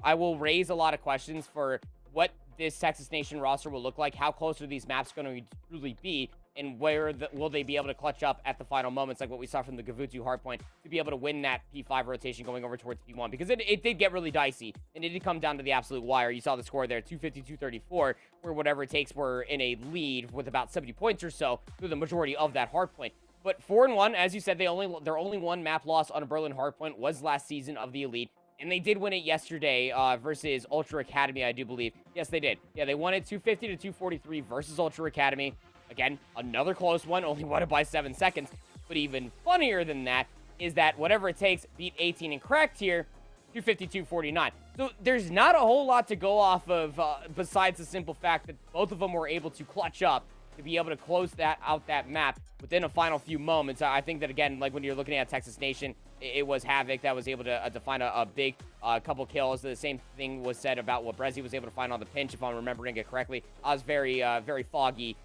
I will raise a lot of questions for what this Texas Nation roster will look like, how close are these maps going to truly be, and where will they be able to clutch up at the final moments, like what we saw from the Gavutu Hardpoint, to be able to win that P5 rotation going over towards P1, because it did get really dicey, and it did come down to the absolute wire. You saw the score there, 250-234, where whatever it takes, we're in a lead with about 70 points or so through the majority of that Hardpoint. But 4-1, as you said, their only one map loss on a Berlin Hardpoint was last season of the Elite. And they did win it yesterday versus Ultra Academy, I do believe. Yes, they did. Yeah, they won it 250-243 versus Ultra Academy. Again, another close one, only won it by 7 seconds. But even funnier than that is that whatever it takes beat 18 and cracked here, 250-249. So there's not a whole lot to go off of besides the simple fact that both of them were able to clutch up to be able to close that map within a final few moments. I think that, again, like when you're looking at Texas Nation, it was Havoc that was able to find a big couple kills. The same thing was said about what Brezzy was able to find on the pinch, if I'm remembering it correctly. I was very foggy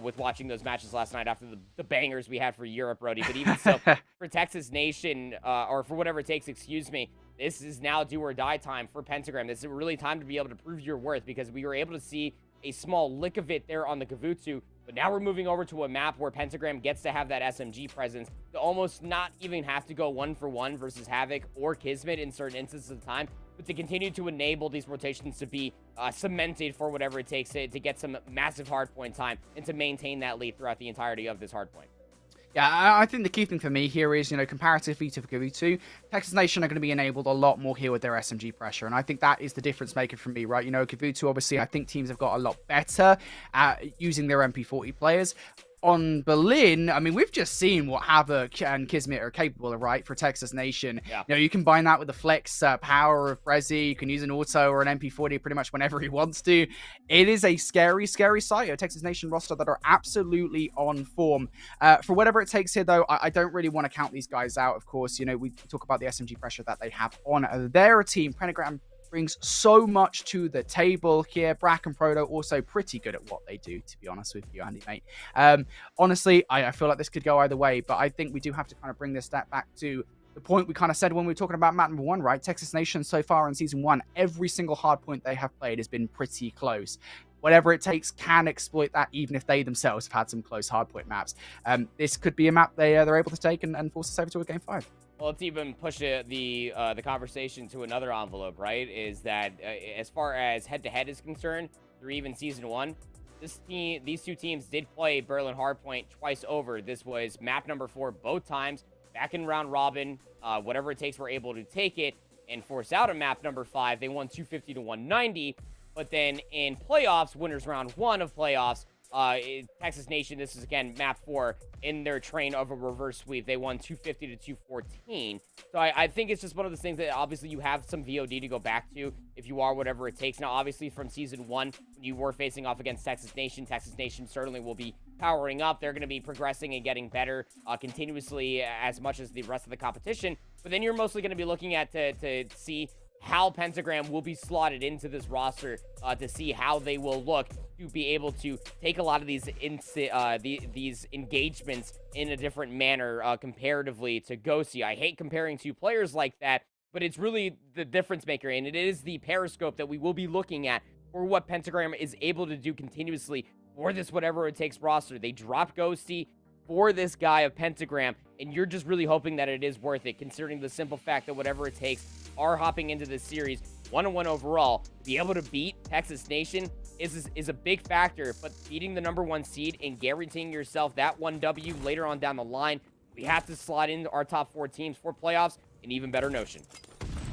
with watching those matches last night after the bangers we had for Europe, Brody. But even so, for Texas Nation, or for whatever it takes, excuse me, this is now do or die time for Pentagram. This is really time to be able to prove your worth, because we were able to see a small lick of it there on the Gavutu, but now we're moving over to a map where Pentagram gets to have that SMG presence to almost not even have to go 1-for-1 versus Havoc or Kismet in certain instances of time, but to continue to enable these rotations to be cemented for whatever it takes to get some massive hardpoint time and to maintain that lead throughout the entirety of this hardpoint. Yeah, I think the key thing for me here is, you know, comparatively to Gavutu, Texas Nation are going to be enabled a lot more here with their SMG pressure, and I think that is the difference maker for me, right? You know, Gavutu, obviously, I think teams have got a lot better at using their MP40 players. on Berlin, I mean, we've just seen what Havoc and Kismet are capable of, right, for Texas Nation. Yeah. You know, you combine that with the flex power of Brezzy. You can use an auto or an MP40 pretty much whenever he wants to. It is a scary, scary sight. A Texas Nation roster that are absolutely on form. For whatever it takes here, though, I don't really want to count these guys out, of course. You know, we talk about the SMG pressure that they have on their team. Pentagram brings so much to the table here. Brack and Proto also pretty good at what they do, to be honest with you, Andy, mate. Honestly, I feel like this could go either way, but I think we do have to kind of bring this stat back to the point we kind of said when we were talking about map number 1, right? Texas Nation so far in Season 1, every single hard point they have played has been pretty close. Whatever it takes can exploit that, even if they themselves have had some close hardpoint maps. This could be a map they're able to take and force us over to a Game 5. Well, let's even push the conversation to another envelope, right? Is that as far as head-to-head is concerned, through even Season 1, these two teams did play Berlin Hardpoint twice over. This was map number 4 both times. Back in round robin, whatever it takes, we're able to take it and force out a map number 5. They won 250 to 190. But then in playoffs, winners round 1 of playoffs, Texas Nation, this is again map 4 in their train of a reverse sweep. They won 250 to 214. So I think it's just one of those things that obviously you have some VOD to go back to if you are whatever it takes. Now, obviously from Season 1, when you were facing off against Texas Nation certainly will be powering up. They're going to be progressing and getting better continuously as much as the rest of the competition. But then you're mostly going to be looking at to see how Pentagram will be slotted into this roster to see how they will look to be able to take a lot of these engagements in a different manner comparatively to Ghosty. I hate comparing two players like that, but it's really the difference maker, and it is the periscope that we will be looking at for what Pentagram is able to do continuously for this whatever it takes roster. They dropped Ghosty for this guy of Pentagram, and you're just really hoping that it is worth it, considering the simple fact that whatever it takes are hopping into this series 1-1 overall. Be able to beat Texas Nation is a big factor, but beating the #1 seed and guaranteeing yourself that 1W later on down the line, we have to slot in our top 4 teams for playoffs, an even better notion.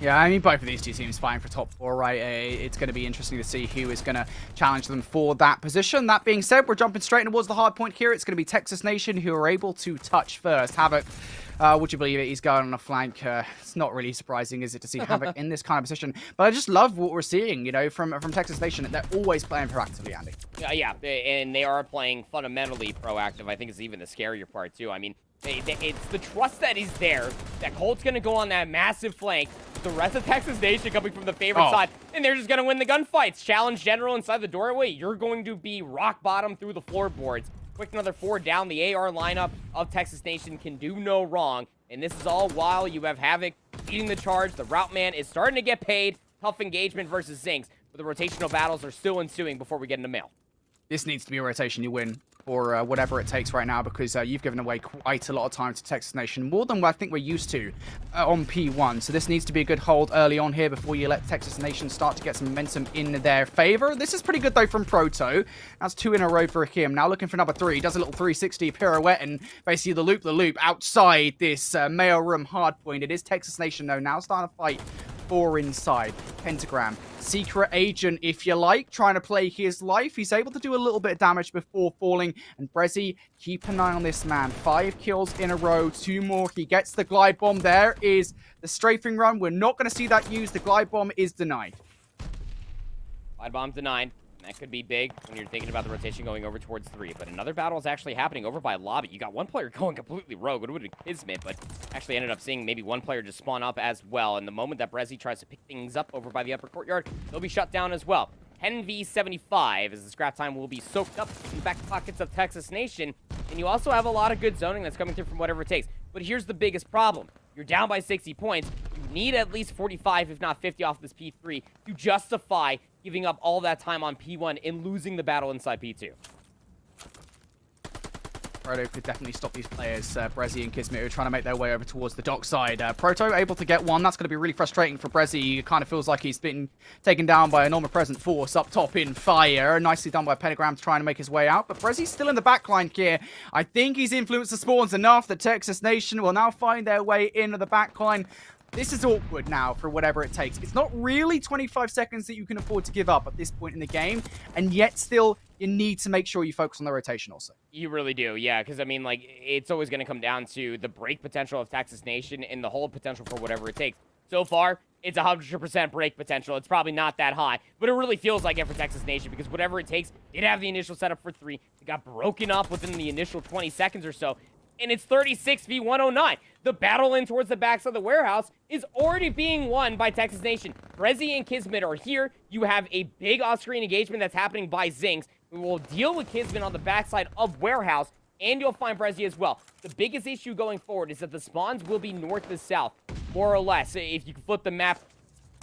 Yeah, I mean, both of these two teams fighting for top 4, right? It's going to be interesting to see who is going to challenge them for that position. That being said, we're jumping straight towards the hard point here. It's going to be Texas Nation who are able to touch first. Havoc, would you believe it? He's going on a flank. It's not really surprising, is it, to see Havoc in this kind of position? But I just love what we're seeing, you know, from Texas Nation. They're always playing proactively, Andy. Yeah, and they are playing fundamentally proactive. I think it's even the scarier part, too. I mean, it's the trust that is there, that Colt's going to go on that massive flank, the rest of Texas Nation coming from the favorite side, and they're just going to win the gunfights. Challenge General inside the doorway, you're going to be rock bottom through the floorboards. Quick another 4 down. The AR lineup of Texas Nation can do no wrong, and this is all while you have Havoc leading the charge. The route man is starting to get paid. Tough engagement versus Zinx, but the rotational battles are still ensuing before we get into mail. This needs to be a rotation you win for whatever it takes right now, because you've given away quite a lot of time to Texas Nation, more than what I think we're used to on P1. So this needs to be a good hold early on here before you let Texas Nation start to get some momentum in their favor. This is pretty good, though, from Proto. That's 2 in a row for him. Now looking for number 3. He does a little 360 pirouette and basically the loop outside this mail room hard point. It is Texas Nation, though, now starting to fight 4 inside. Pentagram, secret agent, if you like, trying to play his life. He's able to do a little bit of damage before falling. And Brezzy, keep an eye on this man. 5 kills in a row, 2 more. He gets the glide bomb. There is the strafing run. We're not going to see that used. The glide bomb is denied. Glide bomb denied. That could be big when you're thinking about the rotation going over towards 3. But another battle is actually happening over by lobby. You got one player going completely rogue. It would have been Kismet, but actually ended up seeing maybe one player just spawn up as well. And the moment that Brezzy tries to pick things up over by the upper courtyard, they'll be shut down as well. 10v75 as the scrap time will be soaked up in the back pockets of Texas Nation. And you also have a lot of good zoning that's coming through from whatever it takes. But here's the biggest problem. You're down by 60 points. You need at least 45, if not 50 off this P3 to justify giving up all that time on P1 and losing the battle inside P2. Proto could definitely stop these players, Brezzy and Kismet, who are trying to make their way over towards the dock side. Proto able to get one. That's going to be really frustrating for Brezzy. It kind of feels like he's been taken down by an omnipresent force up top in fire. Nicely done by Pentagram to try and make his way out. But Brezzy's still in the backline here. I think he's influenced the spawns enough that Texas Nation will now find their way into the backline. This is awkward now for whatever it takes. It's not really 25 seconds that you can afford to give up at this point in the game, and yet still, you need to make sure you focus on the rotation also. You really do, yeah, because, I mean, like, it's always going to come down to the break potential of Texas Nation and the hold potential for whatever it takes. So far, it's 100% break potential. It's probably not that high, but it really feels like it for Texas Nation because whatever it takes, did have the initial setup for 3. It got broken up within the initial 20 seconds or so, and it's 36 v 109. The battle in towards the backs of the warehouse is already being won by Texas Nation. Brezzy and Kismet are here. You have a big off-screen engagement that's happening by Zinx. We will deal with Kismet on the backside of warehouse, and you'll find Brezzy as well. The biggest issue going forward is that the spawns will be north to south, more or less. If you can flip the map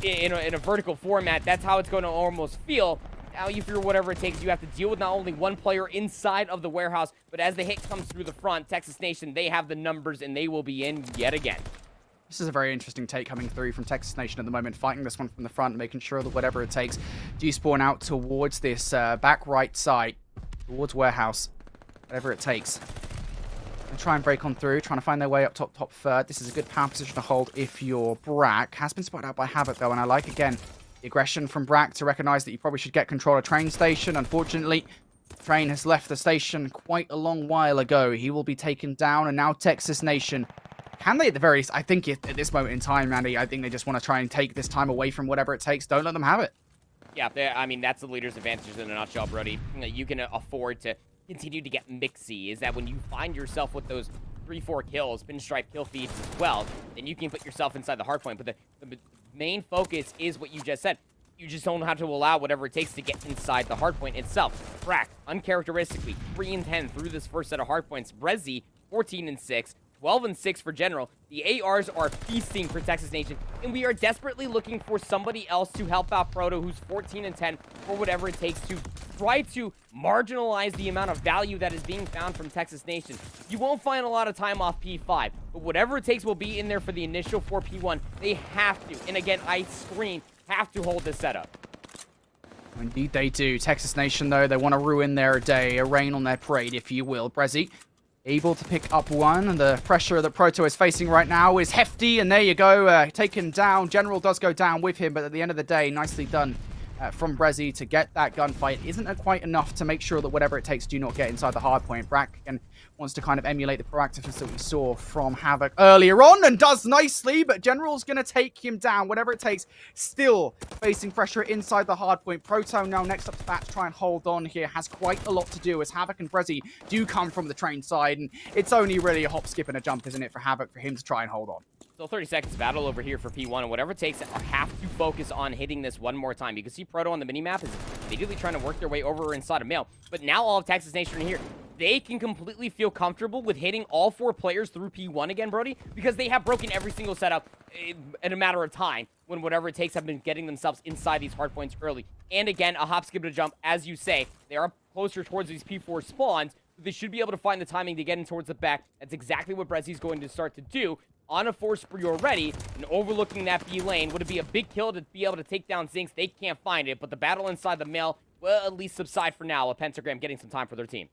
in a vertical format, that's how it's going to almost feel. Now, you figure whatever it takes, you have to deal with not only one player inside of the warehouse, but as the hit comes through the front, Texas Nation, they have the numbers, and they will be in yet again. This is a very interesting take coming through from Texas Nation at the moment, fighting this one from the front, making sure that whatever it takes, do spawn out towards this back right side, towards warehouse, whatever it takes. And try and break on through, trying to find their way up top third. This is a good power position to hold if you're Brack. Has been spotted out by Havoc, though, and I like, again, the aggression from Brack to recognize that you probably should get control of train station. Unfortunately, train has left the station quite a long while ago. He will be taken down, and now Texas Nation. Can they at the very least, I think at this moment in time, Andy, I think they just want to try and take this time away from whatever it takes. Don't let them have it. Yeah, I mean, that's the leader's advantage in a nutshell, Brody. You can afford to continue to get mixy, is that when you find yourself with those 3-4 kills, pinstripe kill feeds as well, then you can put yourself inside the hard point. But the main focus is what you just said. You just don't have to allow whatever it takes to get inside the hard point itself. Brack, uncharacteristically, 3 and 10 through this first set of hard points. Brezzy, 14 and 6. 12 and 6 for General. The ARs are feasting for Texas Nation, and we are desperately looking for somebody else to help out Proto, who's 14 and 10, or whatever it takes to try to marginalize the amount of value that is being found from Texas Nation. You won't find a lot of time off P5, but whatever it takes will be in there for the initial 4 P1. They have to, and again, I scream, have to hold this setup. Indeed they do. Texas Nation, though, they want to ruin their day, a rain on their parade, if you will. Brezzy able to pick up one, and the pressure that Proto is facing right now is hefty, and there you go, taken down. General does go down with him, but at the end of the day, nicely done from Brezzy to get that gunfight. Isn't quite enough to make sure that whatever it takes do not get inside the hard point. Brack and wants to kind of emulate the proactiveness that we saw from Havoc earlier on, and does nicely, but General's going to take him down. Whatever it takes, still facing pressure inside the hard point. Proto now next up to bat to try and hold on here. Has quite a lot to do as Havoc and Brezzy do come from the train side, and it's only really a hop, skip, and a jump, isn't it, for Havoc, for him to try and hold on. Still 30 seconds battle over here for P1, and whatever it takes, I have to focus on hitting this one more time. You can see Proto on the minimap is immediately trying to work their way over inside of Mail, but now all of Texas Nation are here. They can completely feel comfortable with hitting all 4 players through P1 again, Brody, because they have broken every single setup in a matter of time when whatever it takes have been getting themselves inside these hard points early. And again, a hop, skip, and a jump, as you say. They are closer towards these P4 spawns. They should be able to find the timing to get in towards the back. That's exactly what Brezzy's going to start to do. On a 4 spree already, and overlooking that B lane. Would it be a big kill to be able to take down Zinx? They can't find it, but the battle inside the Mail will at least subside for now. A Pentagram getting some time for their team.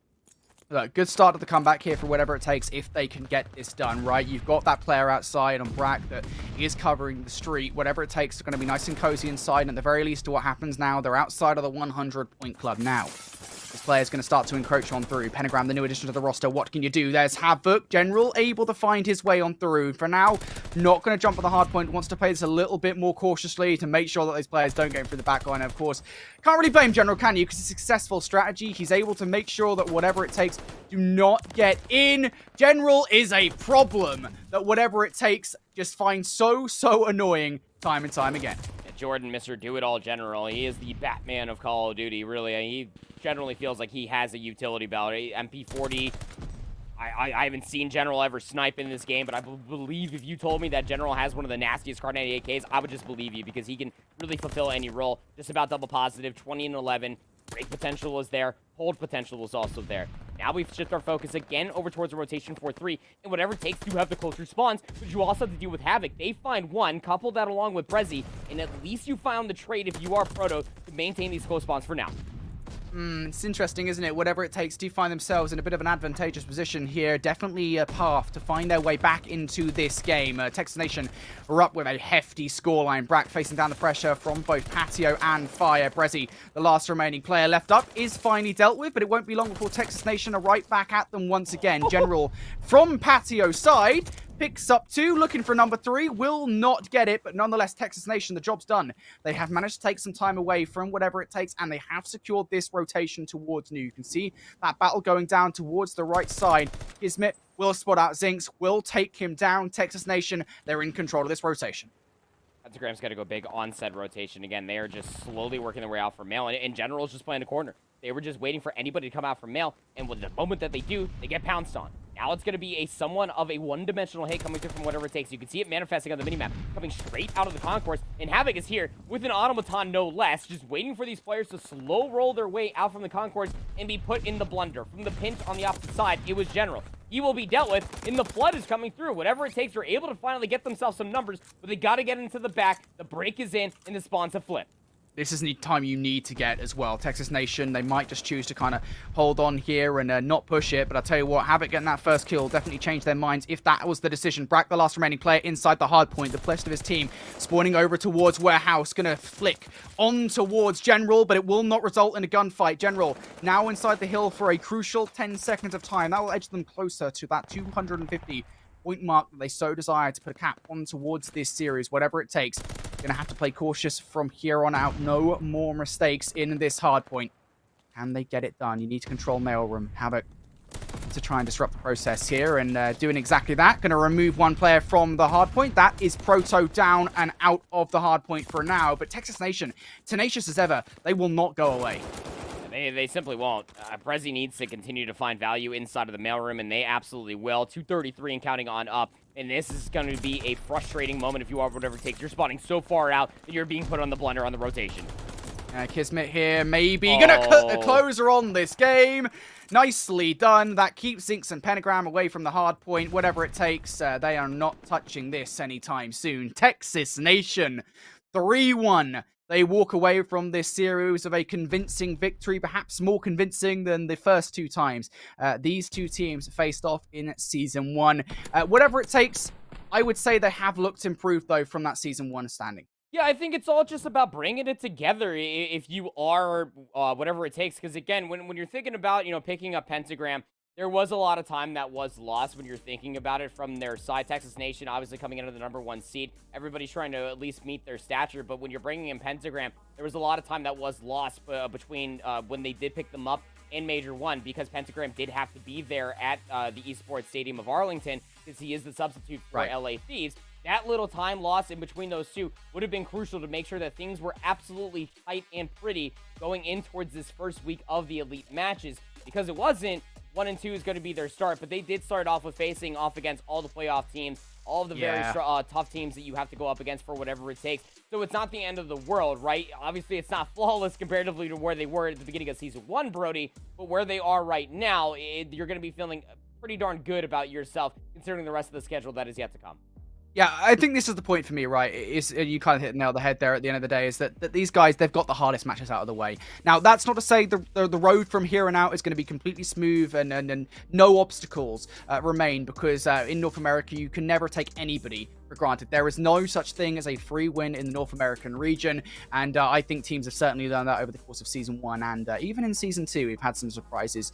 Look, good start to the comeback here for whatever it takes if they can get this done, right? You've got that player outside on Brack that is covering the street. Whatever it takes, it's going to be nice and cozy inside. And at the very least, to what happens now, they're outside of the 100-point club now. This player is going to start to encroach on through. Pentagram, the new addition to the roster. What can you do? There's Havoc. General able to find his way on through. For now, not going to jump at the hard point. Wants to play this a little bit more cautiously to make sure that those players don't get through the back line. Of course, can't really blame General, can you? Because it's a successful strategy. He's able to make sure that whatever it takes, do not get in. General is a problem that whatever it takes, just finds so annoying time and time again. Jordan, Mr. Do-It-All General. He is the Batman of Call of Duty, really. He generally feels like he has a utility belt. MP40, I haven't seen General ever snipe in this game, but I believe if you told me that General has one of the nastiest Card 98 AKs, I would just believe you, because he can really fulfill any role. Just about double positive, 20 and 11. Break potential is there. Hold potential is also there. Now we've shifted our focus again over towards a rotation 4-3. And whatever it takes, you have the closer spawns, but you also have to deal with Havoc. They find one, couple that along with Brezzy, and at least you found the trade if you are Proto to maintain these close spawns for now. It's interesting, isn't it? Whatever it takes to find themselves in a bit of an advantageous position here. Definitely a path to find their way back into this game. Texas Nation are up with a hefty scoreline. Brack facing down the pressure from both Patio and Fire. Brezzy, the last remaining player left up, is finally dealt with, but it won't be long before Texas Nation are right back at them once again. General from Patio's side picks up 2, looking for number 3, will not get it, but nonetheless, Texas Nation, the job's done. They have managed to take some time away from whatever it takes, and they have secured this rotation towards new. You can see that battle going down towards the right side. Kismet will spot out Zinx, will take him down. Texas Nation, they're in control of this rotation. Pentagram's got to go big on said rotation again. They are just slowly working their way out for mail, and in general, it's just playing a corner. They were just waiting for anybody to come out from mail, and with the moment that they do, they get pounced on. Now it's going to be a somewhat of a one-dimensional hit coming through from whatever it takes. You can see it manifesting on the minimap, coming straight out of the concourse, and Havoc is here with an automaton no less, just waiting for these players to slow roll their way out from the concourse and be put in the blunder. From the pinch on the opposite side, it was General. He will be dealt with, and the flood is coming through. Whatever it takes, they're able to finally get themselves some numbers, but they got to get into the back. The break is in, and the spawn's a flip. This is the time you need to get as well. Texas Nation, they might just choose to kind of hold on here and not push it. But I'll tell you what, Havoc getting that first kill definitely changed their minds if that was the decision. Brack, the last remaining player inside the hard point. The rest of his team spawning over towards Warehouse. Going to flick on towards General, but it will not result in a gunfight. General now inside the hill for a crucial 10 seconds of time. That will edge them closer to that 250 point mark that they so desire to put a cap on towards this series, whatever it takes. Gonna have to play cautious from here on out. No more mistakes in this hard point. Can they get it done? You need to control mailroom. Havoc to try and disrupt the process here, and doing exactly that. Gonna remove one player from the hard point. That is Proto down and out of the hard point for now. But Texas Nation, tenacious as ever, they will not go away. They simply won't. Brezzy needs to continue to find value inside of the mailroom, and they absolutely will. 233 and counting on up. And this is going to be a frustrating moment if you are whatever it takes. You're spotting so far out that you're being put on the blunder on the rotation. Kismet here, maybe gonna cut the closer on this game. Nicely done. That keeps Zinx and Pentagram away from the hard point. Whatever it takes, they are not touching this anytime soon. Texas Nation, 3-1. They walk away from this series of a convincing victory, perhaps more convincing than the first 2 times these 2 teams faced off in Season 1. Whatever it takes, I would say they have looked improved, though, from that Season 1 standing. Yeah, I think it's all just about bringing it together if you are whatever it takes. Because, again, when you're thinking about, picking up Pentagram, there was a lot of time that was lost when you're thinking about it from their side. Texas Nation obviously coming into the #1 seed. Everybody's trying to at least meet their stature. But when you're bringing in Pentagram, there was a lot of time that was lost between when they did pick them up in Major 1, because Pentagram did have to be there at the Esports Stadium of Arlington, because he is the substitute for LA Thieves. That little time lost in between those two would have been crucial to make sure that things were absolutely tight and pretty going in towards this first week of the Elite matches, because it wasn't 1 and 2 is going to be their start, but they did start off with facing off against all the playoff teams, all of the very tough teams that you have to go up against for whatever it takes. So it's not the end of the world, right? Obviously, it's not flawless comparatively to where they were at the beginning of Season 1, Brody, but where they are right now, you're going to be feeling pretty darn good about yourself, considering the rest of the schedule that is yet to come. Yeah, I think this is the point for me, right? You kind of hit the nail on the head there at the end of the day, is that these guys, they've got the hardest matches out of the way. Now, that's not to say the road from here on out is going to be completely smooth and no obstacles remain, because in North America, you can never take anybody for granted. There is no such thing as a free win in the North American region, and I think teams have certainly learned that over the course of Season 1, and even in Season 2, we've had some surprises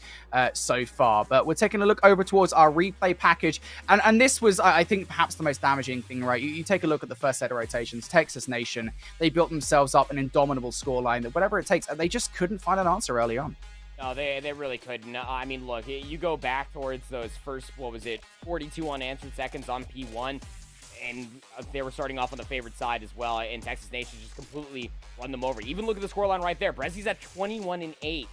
so far. But we're taking a look over towards our replay package, and this was, I think, perhaps the most damaging thing, right? You take a look at the first set of rotations. Texas Nation, they built themselves up an indomitable scoreline that whatever it takes, they just couldn't find an answer early on. No, they really couldn't. I mean, look, you go back towards those first, 42 unanswered seconds on P1, and they were starting off on the favorite side as well, and Texas Nation just completely run them over. Even look at the scoreline right there. Brezzy's at 21-8.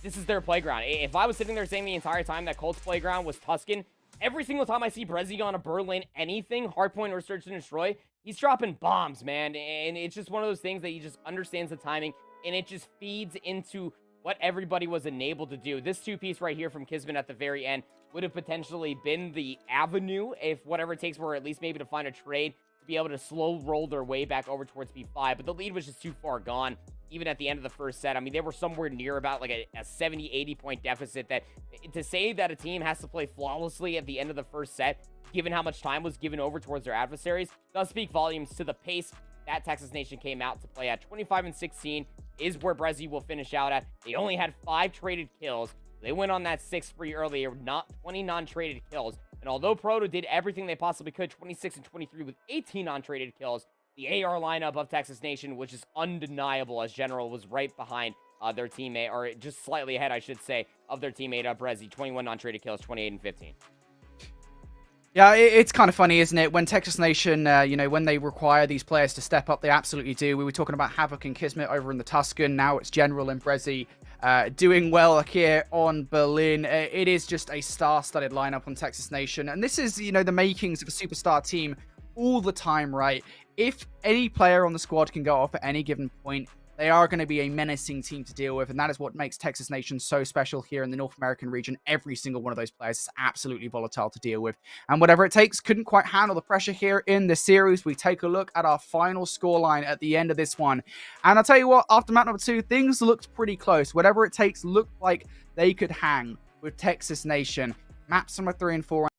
This is their playground. If I was sitting there saying the entire time that Colt's playground was Tuscan, every single time I see Brezzy on a Berlin anything, hardpoint or search and destroy, he's dropping bombs, man. And it's just one of those things that he just understands the timing, and it just feeds into what everybody was enabled to do. This 2-piece right here from Kismet at the very end would have potentially been the avenue, if whatever it takes, were at least maybe to find a trade to be able to slow roll their way back over towards B5, but the lead was just too far gone. even at the end of the first set. I mean, they were somewhere near about like a 70, 80 point deficit. That to say that a team has to play flawlessly at the end of the first set, given how much time was given over towards their adversaries, does speak volumes to the pace that Texas Nation came out to play at. 25-16 is where Brezzy will finish out at. They only had 5 traded kills. They went on that 6 spree earlier, not 20 non-traded kills. And although Proto did everything they possibly could, 26-23 with 18 non-traded kills, the AR lineup of Texas Nation was just undeniable, as General was right behind their teammate, or just slightly ahead, I should say, of their teammate, Brezzy. 21 non-traded kills, 28-15. Yeah, it's kind of funny, isn't it? When Texas Nation, you know, when they require these players to step up, they absolutely do. We were talking about Havoc and Kismet over in the Tuscan. Now it's General and Brezzy doing well here on Berlin. It is just a star-studded lineup on Texas Nation. And this is, you know, the makings of a superstar team all the time, right? If any player on the squad can go off at any given point, they are going to be a menacing team to deal with, and that is what makes Texas Nation so special here in the North American region. Every single one of those players is absolutely volatile to deal with, and whatever it takes, couldn't quite handle the pressure here in the series. We take a look at our final scoreline at the end of this one, and I'll tell you what, after map number 2, things looked pretty close. Whatever it takes looked like they could hang with Texas Nation. Maps number 3 and 4